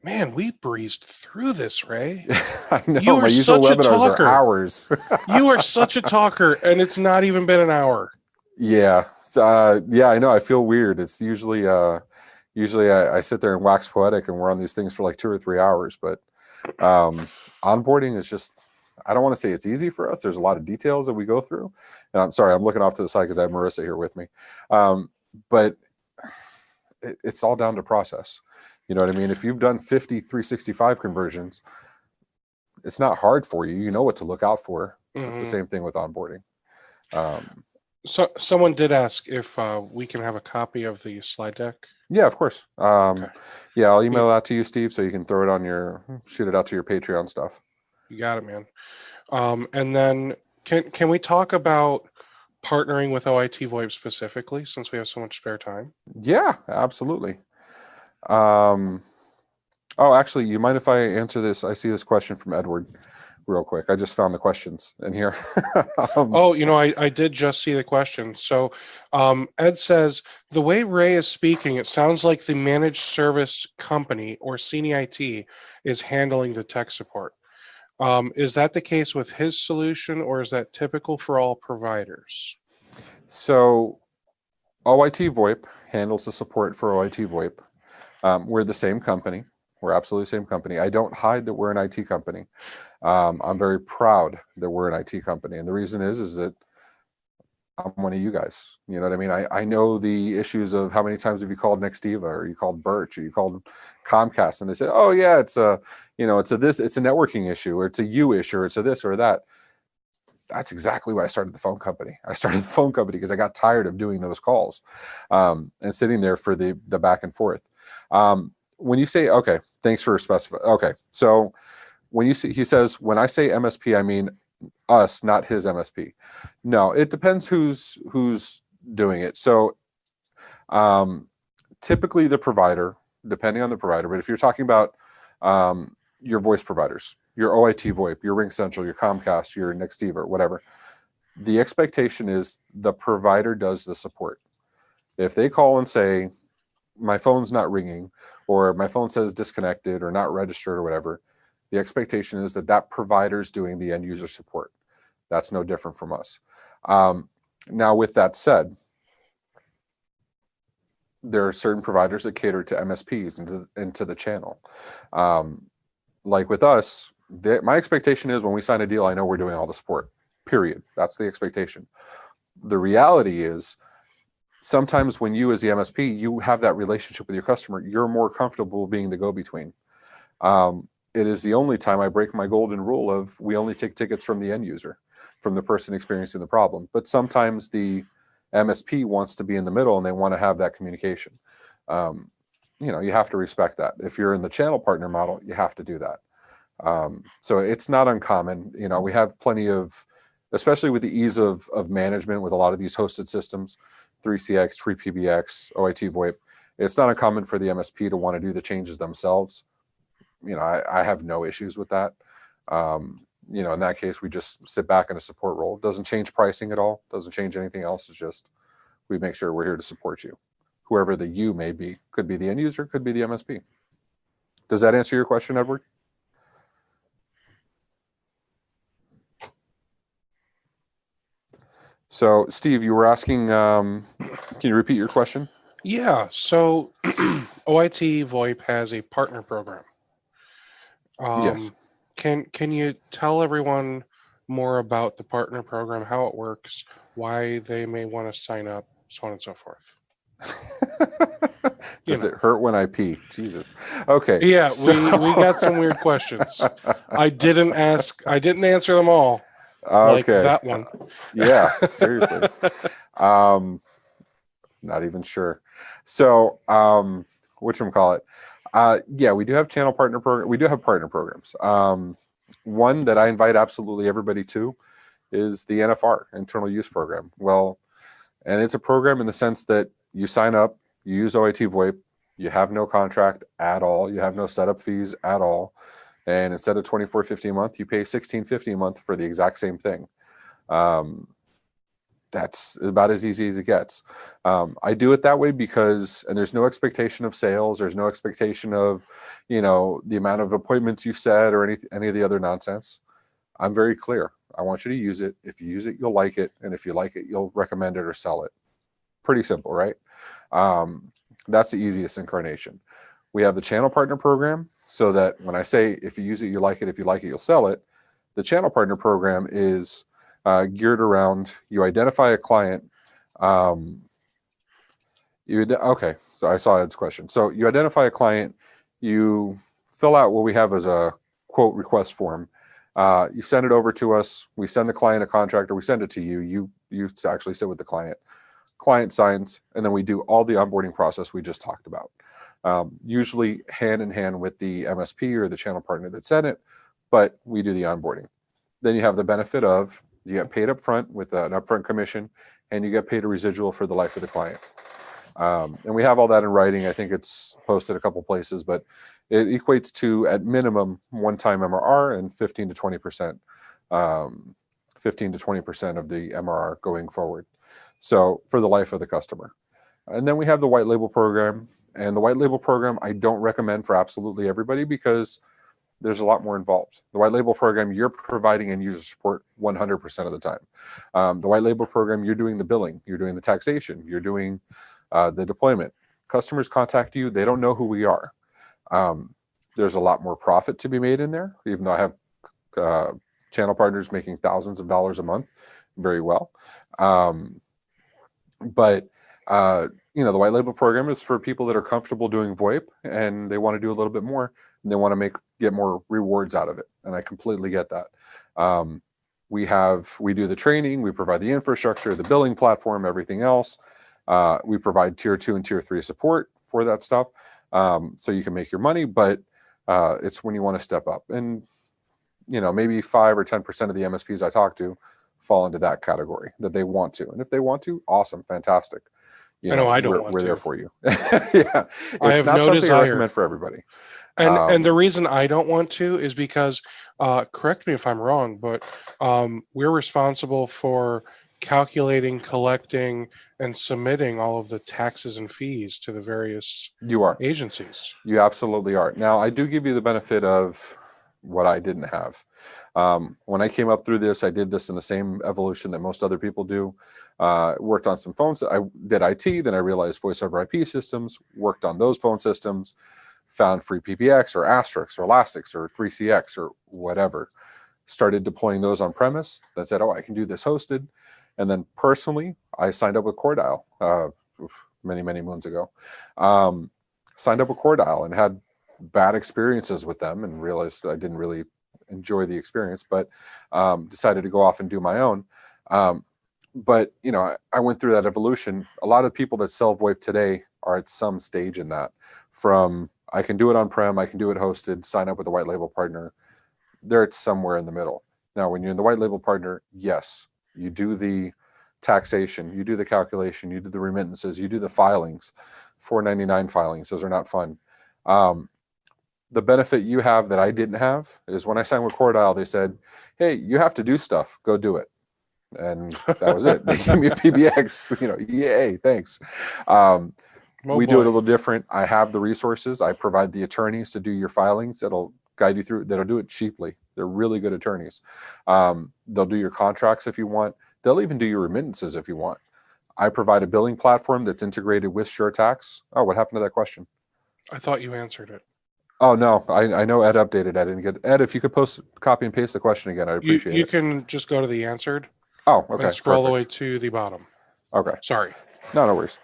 Man, we breezed through this, Ray. I know. You are such a talker. Hours. You are such a talker, and it's not even been an hour. Yeah. Yeah, I know. I feel weird. It's usually I sit there and wax poetic and we're on these things for like 2 or 3 hours, but onboarding is just, I don't want to say it's easy for us. There's a lot of details that we go through. And I'm sorry, I'm looking off to the side because I have Marissa here with me. But it's all down to process. You know what I mean? If you've done 50 365 conversions, it's not hard for you. You know what to look out for. It's the same thing with onboarding. So someone did ask if we can have a copy of the slide deck. Yeah, of course. Okay. Yeah, I'll email it out to you, Steve, so you can throw it on shoot it out to your Patreon stuff. You got it, man. And then can we talk about partnering with OIT VoIP specifically, since we have so much spare time? Yeah, absolutely. Oh, actually, you mind if I answer this? I see this question from Edward real quick. I just found the questions in here. Oh, I did just see the question. So Ed says, the way Ray is speaking, it sounds like the managed service company or CNIT is handling the tech support. Is that the case with his solution, or is that typical for all providers? So OIT VoIP handles the support for OIT VoIP. We're the same company. We're absolutely the same company. I don't hide that we're an IT company. I'm very proud that we're an IT company. And the reason is that I'm one of you guys. You know what I mean? I know the issues of how many times have you called Nextiva, or you called Birch, or you called Comcast, and they said, oh yeah, it's a networking issue, or it's a U issue, or it's a this or that. That's exactly why I started the phone company. I started the phone company because I got tired of doing those calls and sitting there for the back and forth. When you say, okay, thanks for specifying. Okay, so when you see, he says, when I say MSP, I mean us, not his MSP. No, it depends who's doing it. So typically the provider, depending on the provider, but if you're talking about your voice providers, your OIT VoIP, your RingCentral, your Comcast, your Nextiva, whatever, the expectation is the provider does the support. If they call and say, my phone's not ringing, or my phone says disconnected or not registered or whatever, the expectation is that that provider's doing the end user support. That's no different from us. Now, with that said, there are certain providers that cater to MSPs into the channel. Like with us, my expectation is when we sign a deal, I know we're doing all the support, period. That's the expectation. The reality is sometimes when you as the MSP, you have that relationship with your customer, you're more comfortable being the go-between. It is the only time I break my golden rule of we only take tickets from the end user, from the person experiencing the problem. But sometimes the MSP wants to be in the middle and they want to have that communication. You have to respect that. If you're in the channel partner model, you have to do that. So it's not uncommon. We have plenty of, especially with the ease of management with a lot of these hosted systems, 3CX, 3PBX, OIT VoIP, it's not uncommon for the MSP to want to do the changes themselves. I have no issues with that. In that case, we just sit back in a support role. It doesn't change pricing at all. Doesn't change anything else. It's just, we make sure we're here to support you. Whoever the you may be, could be the end user, could be the MSP. Does that answer your question, Edward? So, Steve, you were asking, can you repeat your question? Yeah, so OIT VoIP has a partner program. Yes. Can you tell everyone more about the partner program, how it works, why they may want to sign up, so on and so forth? Does it hurt when I pee? Jesus. Okay. Yeah, we got some weird questions. I didn't answer them all. Okay. Like that one. Yeah, seriously. Not even sure. So, whatchamacallit? Yeah, we do have channel partner program. We do have partner programs. One that I invite absolutely everybody to is the NFR, internal use program. Well, and it's a program in the sense that you sign up, you use OIT VoIP, you have no contract at all, you have no setup fees at all, and instead of $24.50 a month, you pay $16.50 a month for the exact same thing. That's about as easy as it gets. I do it that way because, and there's no expectation of sales, there's no expectation of, the amount of appointments you set or any of the other nonsense. I'm very clear. I want you to use it. If you use it, you'll like it. And if you like it, you'll recommend it or sell it. Pretty simple, right? That's the easiest incarnation. We have the channel partner program, so that when I say if you use it, you like it. If you like it, you'll sell it. The channel partner program is geared around, you identify a client. Okay, so I saw Ed's question. So you identify a client, you fill out what we have as a quote request form. You send it over to us. We send the client a contract, or we send it to you. You actually sit with the client. Client signs, and then we do all the onboarding process we just talked about. Usually hand in hand with the MSP or the channel partner that sent it, but we do the onboarding. Then you have the benefit of you get paid up front with an upfront commission, and you get paid a residual for the life of the client. And we have all that in writing. I think it's posted a couple places, but it equates to, at minimum, one-time MRR and 15 to 20%, 15 to 20% of the MRR going forward. So for the life of the customer. And then we have the white label program. And the white label program, I don't recommend for absolutely everybody, because there's a lot more involved. The white label program, you're providing end user support 100% of the time. The white label program, you're doing the billing, you're doing the taxation, you're doing the deployment. Customers contact you, they don't know who we are. There's a lot more profit to be made in there, even though I have channel partners making thousands of dollars a month very well. But the white label program is for people that are comfortable doing VoIP and they want to do a little bit more, and they want to get more rewards out of it. And I completely get that. We do the training, we provide the infrastructure, the billing platform, everything else. We provide tier 2 and tier 3 support for that stuff. So you can make your money, but it's when you want to step up. And maybe 5 or 10% of the MSPs I talk to fall into that category, that they want to. And if they want to, awesome, fantastic. I know I don't want we're to. there for you. Yeah, I have no desire. I recommend for everybody. And the reason I don't want to is because, correct me if I'm wrong, but we're responsible for calculating, collecting, and submitting all of the taxes and fees to the various agencies. You absolutely are. Now, I do give you the benefit of what I didn't have. When I came up through this, I did this in the same evolution that most other people do. Worked on some phones. I did IT, then I realized voice over IP systems, worked on those phone systems, found free PBX or Asterisk or Elastix or 3CX or whatever. Started deploying those on premise. Then said, oh, I can do this hosted. And then personally, I signed up with CoreDial many, many moons ago. Signed up with CoreDial and had bad experiences with them and realized I didn't really enjoy the experience, but decided to go off and do my own. But I went through that evolution. A lot of people that sell VoIP today are at some stage in that, from I can do it on-prem, I can do it hosted, sign up with a white label partner. They're at somewhere in the middle. Now, when you're in the white label partner, yes, you do the taxation, you do the calculation, you do the remittances, you do the filings, 499 filings. Those are not fun. The benefit you have that I didn't have is when I signed with CoreDial, they said, hey, you have to do stuff, go do it. And that was it. They gave me a PBX, yay, thanks. We do it a little different. I have the resources. I provide the attorneys to do your filings. That'll guide you through, that'll do it cheaply. They're really good attorneys. They'll do your contracts if you want. They'll even do your remittances if you want. I provide a billing platform that's integrated with SureTax. Oh, what happened to that question? I thought you answered it. Oh, no, I know Ed updated. I didn't get Ed. If you could copy and paste the question again, I'd appreciate it. You can just go to the answered. Oh, okay. And scroll all the way to the bottom. Okay. Sorry. No worries.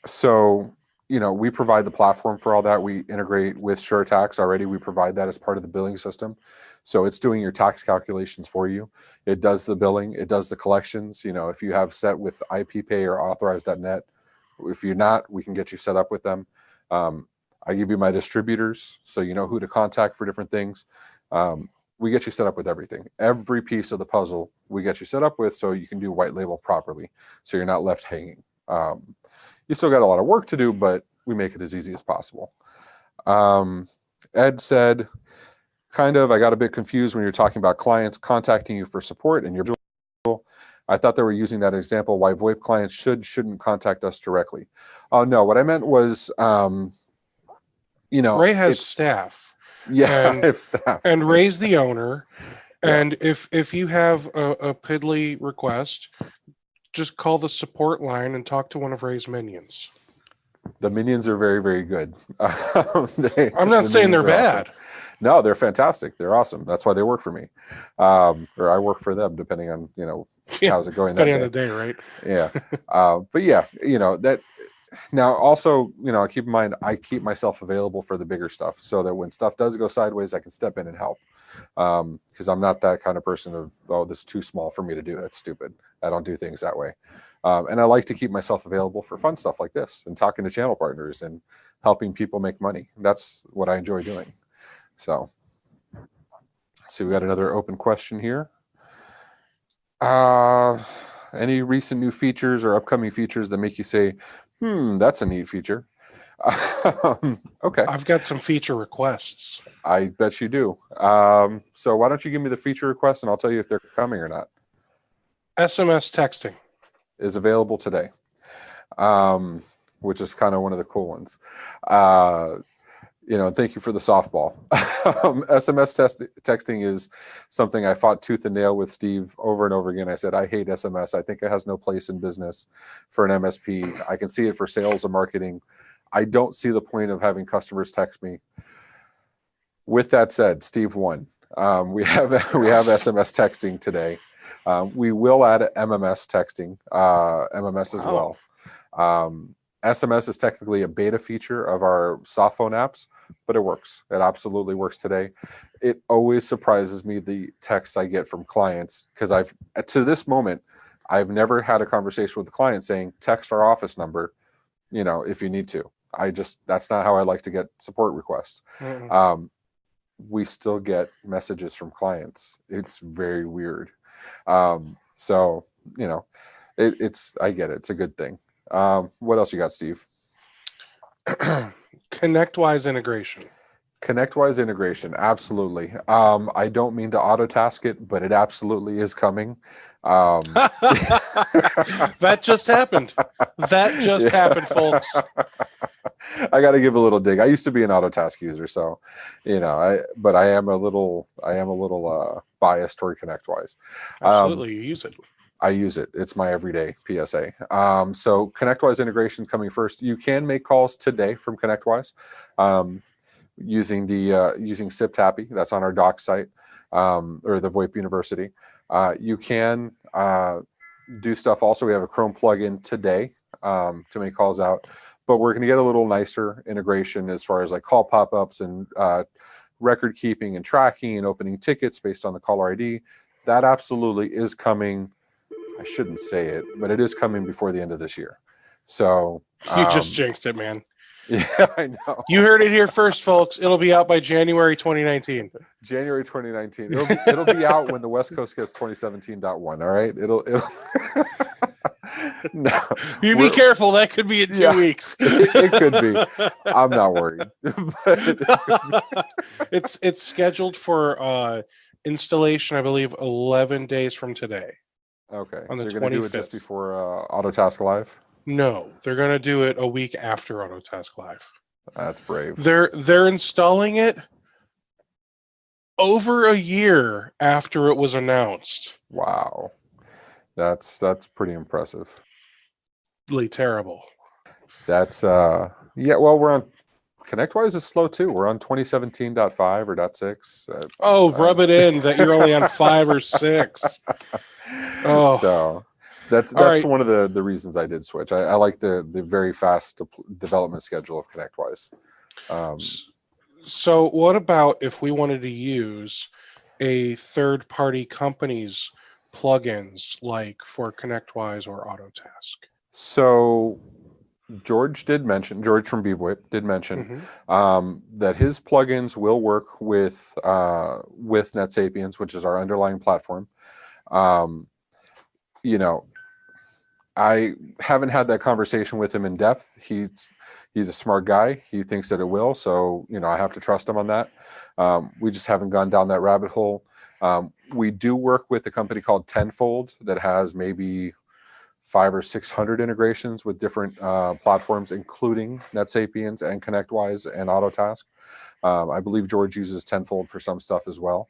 So, we provide the platform for all that. We integrate with SureTax already. We provide that as part of the billing system. So it's doing your tax calculations for you. It does the billing. It does the collections. If you have set with IPPay or Authorize.net, if you're not, we can get you set up with them. I give you my distributors, so you know who to contact for different things. We get you set up with everything. Every piece of the puzzle we get you set up with, so you can do white label properly, so you're not left hanging. You still got a lot of work to do, but we make it as easy as possible. Ed said, I got a bit confused when you're talking about clients contacting you for support and I thought they were using that example why VoIP clients shouldn't contact us directly. Oh, no, what I meant was, Ray has staff. Yeah, I have staff. And Ray's the owner. And if you have a piddly request, just call the support line and talk to one of Ray's minions. The minions are very, very good. I'm not saying they're bad. Awesome. No, they're fantastic. They're awesome. That's why they work for me, or I work for them, depending on how's it going. Depending on the day, right? Yeah, but yeah, that. Now, also, keep in mind, I keep myself available for the bigger stuff, so that when stuff does go sideways, I can step in and help. Because I'm not that kind of person of, oh, this is too small for me to do. That's stupid. I don't do things that way. And I like to keep myself available for fun stuff like this and talking to channel partners and helping people make money. That's what I enjoy doing. So, see, we got another open question here. Any recent new features or upcoming features that make you say, that's a neat feature? Okay. I've got some feature requests. I bet you do. So why don't you give me the feature request and I'll tell you if they're coming or not. SMS texting is available today, which is kind of one of the cool ones. Thank you for the softball. SMS texting is something I fought tooth and nail with Steve over and over again. I said, I hate SMS. I think it has no place in business for an MSP. I can see it for sales and marketing. I don't see the point of having customers text me. With that said, Steve won. We have SMS texting today. We will add MMS texting, MMS as well. SMS is technically a beta feature of our soft phone apps, but it works. It absolutely works today. It always surprises me the texts I get from clients, because to this moment, I've never had a conversation with the client saying, text our office number, if you need to. That's not how I like to get support requests. We still get messages from clients. It's very weird. So, I get it. It's a good thing. What else you got, Steve? ConnectWise integration. ConnectWise integration, absolutely. I don't mean to auto task it, but it absolutely is coming. That just happened. That just happened, folks. I got to give a little dig. I used to be an Autotask user, so but I am a little biased toward ConnectWise. Absolutely, you use it. I use it. It's my everyday PSA. So ConnectWise integration coming first. You can make calls today from ConnectWise using SIP-TAPI. That's on our docs site, or the VoIP University. You can do stuff. Also, we have a Chrome plugin today to make calls out. But we're going to get a little nicer integration as far as like call pop-ups and record keeping and tracking and opening tickets based on the caller ID. That absolutely is coming. I shouldn't say it, but it is coming before the end of this year. So you just jinxed it, man. Yeah, I know. You heard it here first, folks. It'll be out by January 2019. January 2019. It'll be out when the West Coast gets 2017.1. All right. It'll No, you be careful. That could be in 2 weeks. It could be. I'm not worried. It's scheduled for installation, I believe, 11 days from today. Okay. On the 25th. They're going to do it just before Autotask Live? No, they're going to do it a week after Autotask Live. That's brave. They're installing it over a year after it was announced. Wow. That's pretty impressive. Terrible. That's well, we're on ConnectWise is slow too. We're on 2017.5 or .6. Rub it in that you're only on 5 or 6. Oh, so that's right. One of the reasons I did switch. I like the very fast development schedule of ConnectWise. So what about if we wanted to use a third-party company's plugins like for ConnectWise or Autotask? So George from VOIP did mention that his plugins will work with NetSapiens, which is our underlying platform. I haven't had that conversation with him in depth. He's a smart guy. He thinks that it will. So, I have to trust him on that. We just haven't gone down that rabbit hole. We do work with a company called Tenfold that has maybe 500 or 600 integrations with different platforms, including NetSapiens and ConnectWise and Autotask. I believe George uses Tenfold for some stuff as well.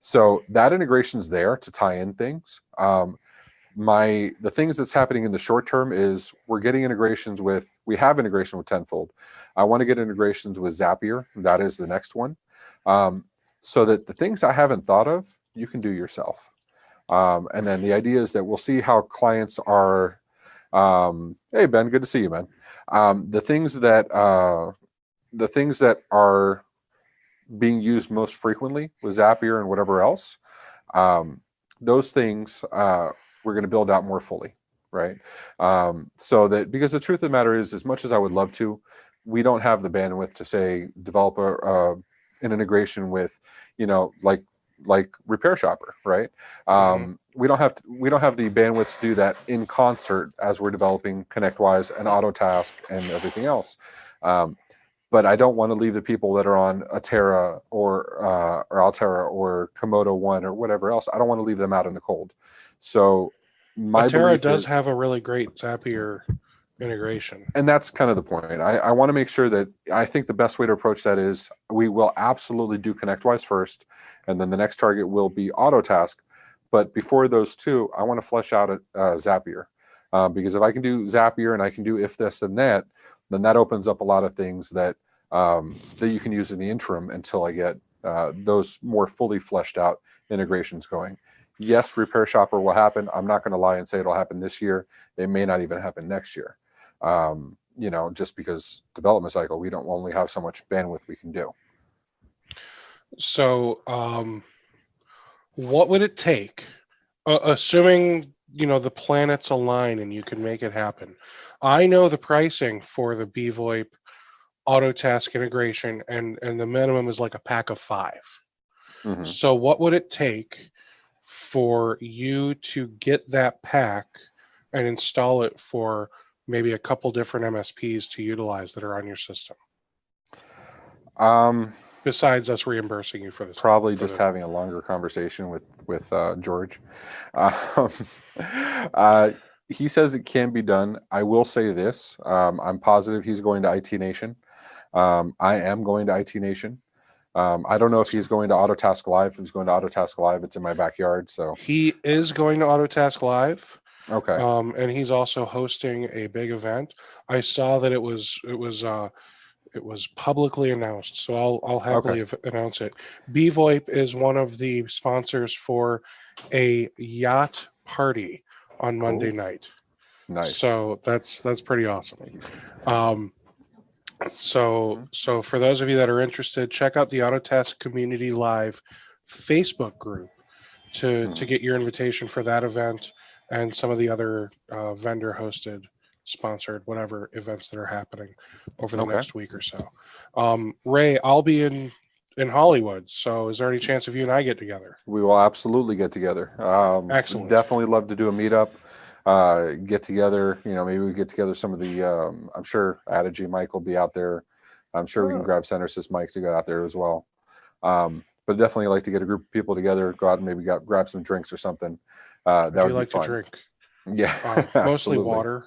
So that integration's there to tie in things. The things that's happening in the short term is we have integration with Tenfold. I want to get integrations with Zapier. That is the next one. So that the things I haven't thought of, you can do yourself. And then the idea is that we'll see how clients are. Hey Ben, good to see you, man. The things that are being used most frequently with Zapier and whatever else, those things we're going to build out more fully, right? So that, because the truth of the matter is, as much as I would love to, we don't have the bandwidth to say develop an integration with, like Repair Shopper, right? We don't have the bandwidth to do that in concert as we're developing ConnectWise and AutoTask and everything else. But I don't want to leave the people that are on Atera or Altera or Komodo One or whatever else. I don't want to leave them out in the cold. So my Atera belief does is, have a really great Zapier integration. and that's kind of the point. I want to make sure that, I think the best way to approach that is we will absolutely do ConnectWise first, and then the next target will be AutoTask. But before those two, I want to flesh out Zapier, because if I can do Zapier and I can do if this and that, then that opens up a lot of things that you can use in the interim until I get those more fully fleshed out integrations going. Yes, Repair Shopper will happen. I'm not going to lie and say it'll happen this year. It may not even happen next year. Just because development cycle, we don't only have so much bandwidth we can do. So, what would it take, assuming the planets align and you can make it happen? I know the pricing for the VoIP AutoTask integration, and the minimum is like a pack of 5. Mm-hmm. So, what would it take for you to get that pack and install it for maybe a couple different MSPs to utilize that are on your system? Besides us reimbursing you for this, probably just having a longer conversation with George. He says it can be done. I will say this: I'm positive he's going to IT Nation. I am going to IT Nation. I don't know if he's going to AutoTask Live. If he's going to AutoTask Live, it's in my backyard. So he is going to AutoTask Live. Okay. And he's also hosting a big event. I saw that it was publicly announced, so I'll happily announce it. VoIP is one of the sponsors for a yacht party on Monday night. Nice. So that's pretty awesome. So for those of you that are interested, check out the AutoTask Community Live Facebook group to get your invitation for that event and some of the other vendor hosted, sponsored, whatever events that are happening over the next week or so. Ray, I'll be in Hollywood, so is there any chance of you and I get together? We will absolutely get together. Excellent. Definitely love to do a meetup, get together. Maybe we get together some of the, I'm sure Adigy Mike will be out there. I'm sure we can grab Centersys Mike to go out there as well. But definitely like to get a group of people together, go out and maybe grab some drinks or something. That would be fun. To drink? Yeah, mostly water.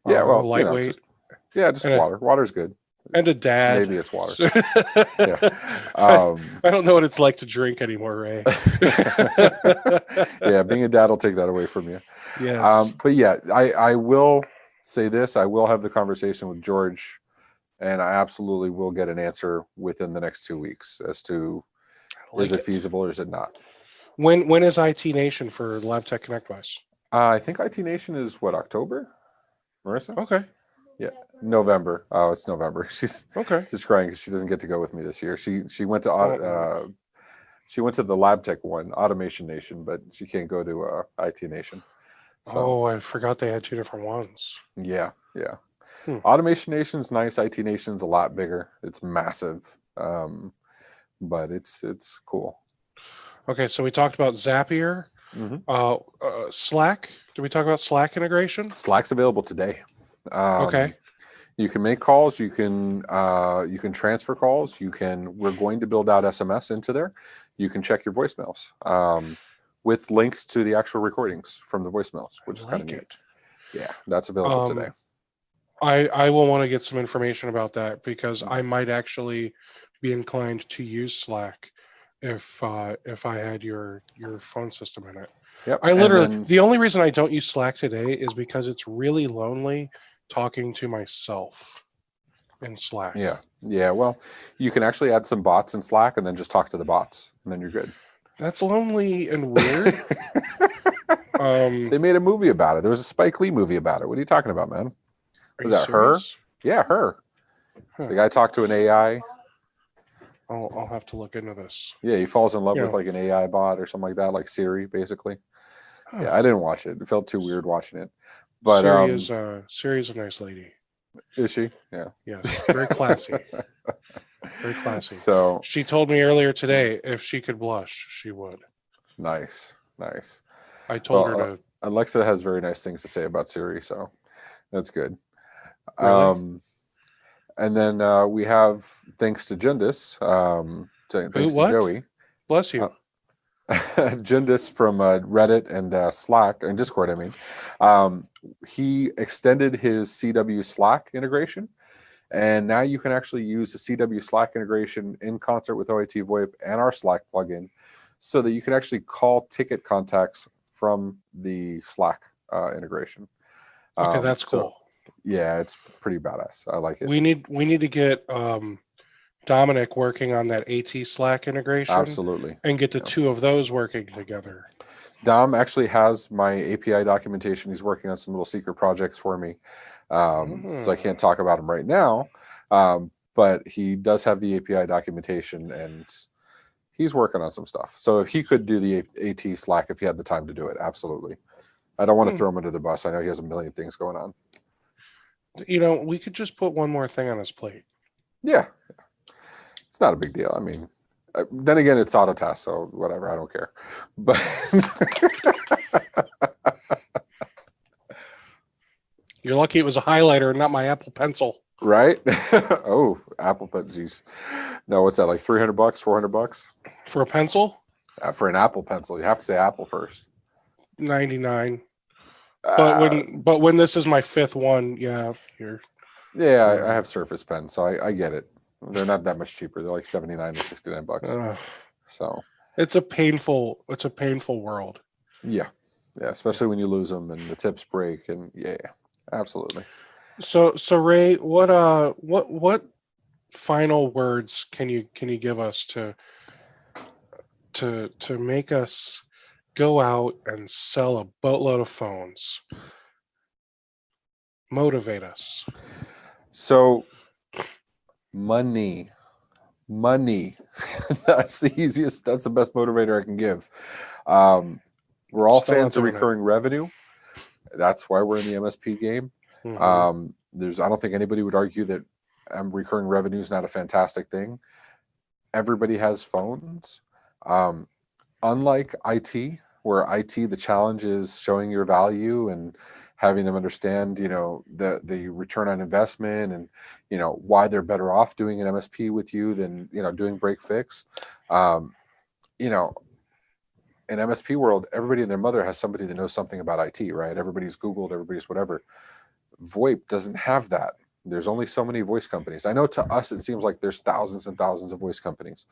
Yeah, well, lightweight. Just water. Water's good. And a dad. Maybe it's water. Yeah. I don't know what it's like to drink anymore, Ray. Yeah, being a dad will take that away from you. Yes. But yeah, I will say this. I will have the conversation with George, and I absolutely will get an answer within the next 2 weeks as to is it feasible or is it not. When is IT Nation for LabTech ConnectWise? I think IT Nation is what, October? Marissa? Okay. Yeah, November. Oh, it's November. She's crying because she doesn't get to go with me this year. She went to she went to the LabTech one, Automation Nation, but she can't go to IT Nation. So, I forgot they had 2 different ones. Yeah. Automation Nation's nice. IT Nation's a lot bigger. It's massive, but it's cool. Okay, so we talked about Zapier. Slack. Did we talk about Slack integration? Slack's available today. Okay. You can make calls. You can transfer calls. We're going to build out SMS into there. You can check your voicemails with links to the actual recordings from the voicemails, which is kind of neat. Yeah, that's available today. I will want to get some information about that because I might actually be inclined to use Slack if I had your phone system in it. Yep. I And literally, then the only reason I don't use Slack today is because it's really lonely talking to myself in Slack. yeah. Well, you can actually add some bots in Slack and then just talk to the bots, and then you're good. That's lonely and weird. They made a movie about it. There was a Spike Lee movie about it. What are you talking about, man? Are Was you that her? serious? Yeah, her. Huh. The guy talked to an AI. I'll have to look into this. Yeah, he falls in love You with know, like an AI bot or something like that, like Siri, basically. huh. Yeah, I didn't watch it. It felt too weird watching it. But Siri is a nice lady. is she? Yeah. Yes, very classy. Very classy. So She told me earlier today if she could blush, she would. nice. I told her Well, to. Alexa has very nice things to say about Siri, so that's good. Really? And then we have, thanks to Jindus, Who? thanks to What? Joey, Bless you. Jindus from Reddit and Slack and Discord. I mean, he extended his CW Slack integration, and now you can actually use the CW Slack integration in concert with OIT VoIP and our Slack plugin, so that you can actually call ticket contacts from the Slack integration. Okay, that's So cool. yeah, it's pretty badass. I like it. We need to get Dominic working on that AT Slack integration Absolutely. and get the Yeah. two of those working together. Dom actually has my API documentation. He's working on some little secret projects for me. So I can't talk about them right now. But he does have the API documentation and he's working on some stuff. So if he could do the AT Slack, if he had the time to do it, absolutely. I don't want to throw him under the bus. I know he has a million things going on. You know, we could just put one more thing on his plate. Yeah. It's not a big deal. I mean, then again, it's Autotask, so whatever. I don't care. But You're lucky it was a highlighter and not my Apple Pencil. right? Oh, Apple Pencils. No, what's that? Like $300, $400 For a pencil? For an Apple Pencil. You have to say Apple first. 99. But when this is my fifth one, yeah, you're. Yeah, I have Surface Pen, so I get it. They're not that much cheaper. They're like $79 or $69. So it's a painful world. Yeah, especially when you lose them and the tips break, and yeah, absolutely. So Ray, what final words can you give us to make us go out and sell a boatload of phones? Motivate us. So money. That's the easiest. That's the best motivator I can give. We're all fans of recurring revenue. That's why we're in the MSP game. Mm-hmm. I don't think anybody would argue that recurring revenue is not a fantastic thing. Everybody has phones. Unlike IT, where IT, the challenge is showing your value and having them understand, the return on investment and, why they're better off doing an MSP with you than, doing break fix. In MSP world, everybody and their mother has somebody that knows something about IT, right? Everybody's Googled, everybody's whatever. VoIP doesn't have that. There's only so many voice companies. I know to us, it seems like there's thousands and thousands of voice companies.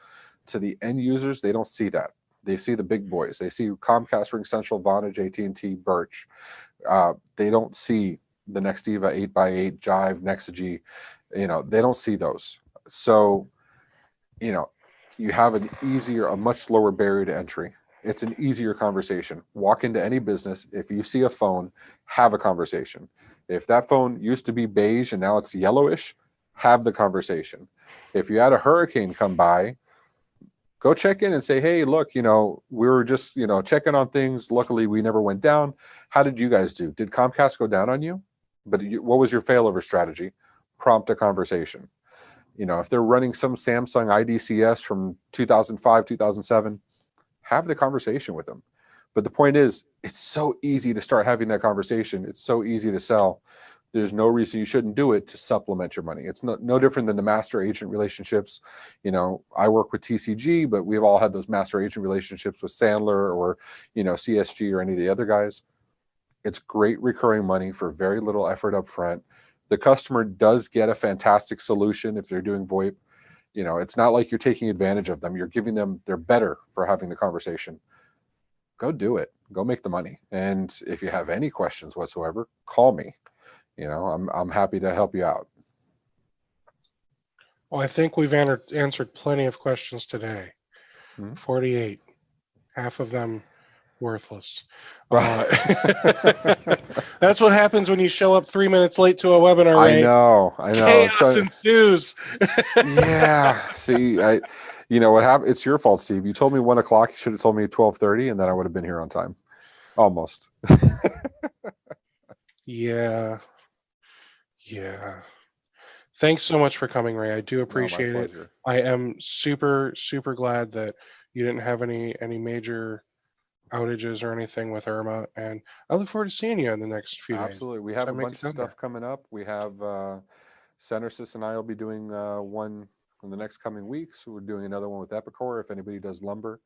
To the end users, they don't see that. They see the big boys. They see Comcast, RingCentral, Vonage, AT&T, Birch. They don't see the Nextiva 8x8, Jive, Nexigi. They don't see those. So, you have a much lower barrier to entry. It's an easier conversation. Walk into any business. If you see a phone, have a conversation. If that phone used to be beige and now it's yellowish, have the conversation. If you had a hurricane come by, go check in and say, hey, look, we were just, checking on things. Luckily, we never went down. How did you guys do? Did Comcast go down on you? But what was your failover strategy? Prompt a conversation. If they're running some Samsung IDCS from 2005, 2007, have the conversation with them. But the point is, it's so easy to start having that conversation. It's so easy to sell. There's no reason you shouldn't do it to supplement your money. It's no different than the master agent relationships. I work with TCG, but we've all had those master agent relationships with Sandler or, CSG or any of the other guys. It's great recurring money for very little effort up front. The customer does get a fantastic solution if they're doing VoIP. You know, it's not like you're taking advantage of them. You're giving them, they're better for having the conversation. Go do it. Go make the money. And if you have any questions whatsoever, call me. You know, I'm happy to help you out. Well, I think we've answered plenty of questions today. 48, half of them worthless. That's what happens when you show up 3 minutes late to a webinar, Ray. I know. Chaos ensues. Yeah. See, you know what happened? It's your fault, Steve. You told me 1 o'clock. You should have told me 12:30, and then I would have been here on time. Almost. Yeah. Thanks so much for coming, Ray. I do appreciate it. I am super, super glad that you didn't have any major outages or anything with Irma, and I look forward to seeing you in the next few days. Absolutely. We have a bunch of stuff coming up. We have Centersis and I will be doing one in the next coming weeks. We're doing another one with Epicor. If anybody does lumber,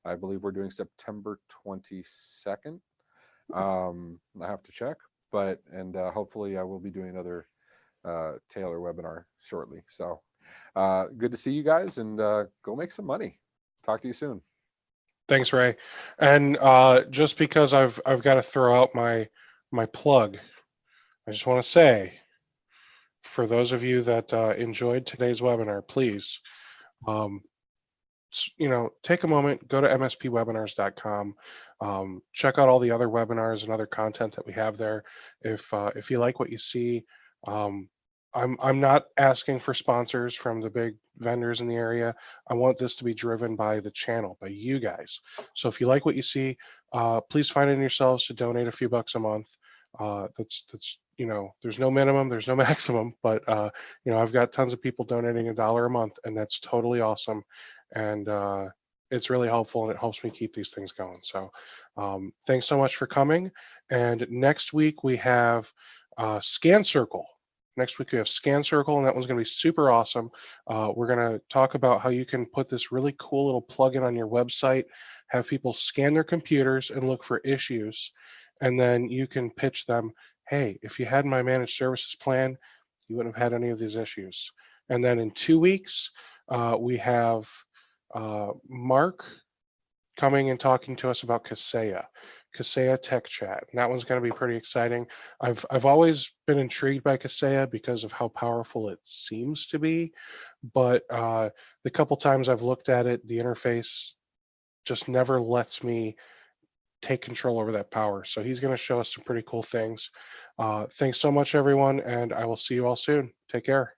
I believe we're doing September 22nd. I have to check, but hopefully I will be doing another Taylor webinar shortly. So good to see you guys, and go make some money. Talk to you soon. Thanks, Ray. And just because I've got to throw out my plug, I just want to say, for those of you that enjoyed today's webinar, please, take a moment, go to mspwebinars.com, check out all the other webinars and other content that we have there. If you like what you see, I'm not asking for sponsors from the big vendors in the area. I want this to be driven by the channel, by you guys. So if you like what you see, please find it in yourselves to donate a few bucks a month. That's there's no minimum, there's no maximum, but I've got tons of people donating $1 a month, and that's totally awesome. And it's really helpful, and it helps me keep these things going. So thanks so much for coming. And next week we have Scan Circle. Next week we have Scan Circle, and that one's going to be super awesome. We're going to talk about how you can put this really cool little plugin on your website, have people scan their computers and look for issues, and then you can pitch them, hey, if you had my managed services plan, you wouldn't have had any of these issues. And then in 2 weeks, we have Mark coming and talking to us about Kaseya Tech Chat. And that one's going to be pretty exciting. I've always been intrigued by Kaseya because of how powerful it seems to be, but the couple times I've looked at it, the interface just never lets me take control over that power. So he's going to show us some pretty cool things. Thanks so much, everyone, and I will see you all soon. Take care.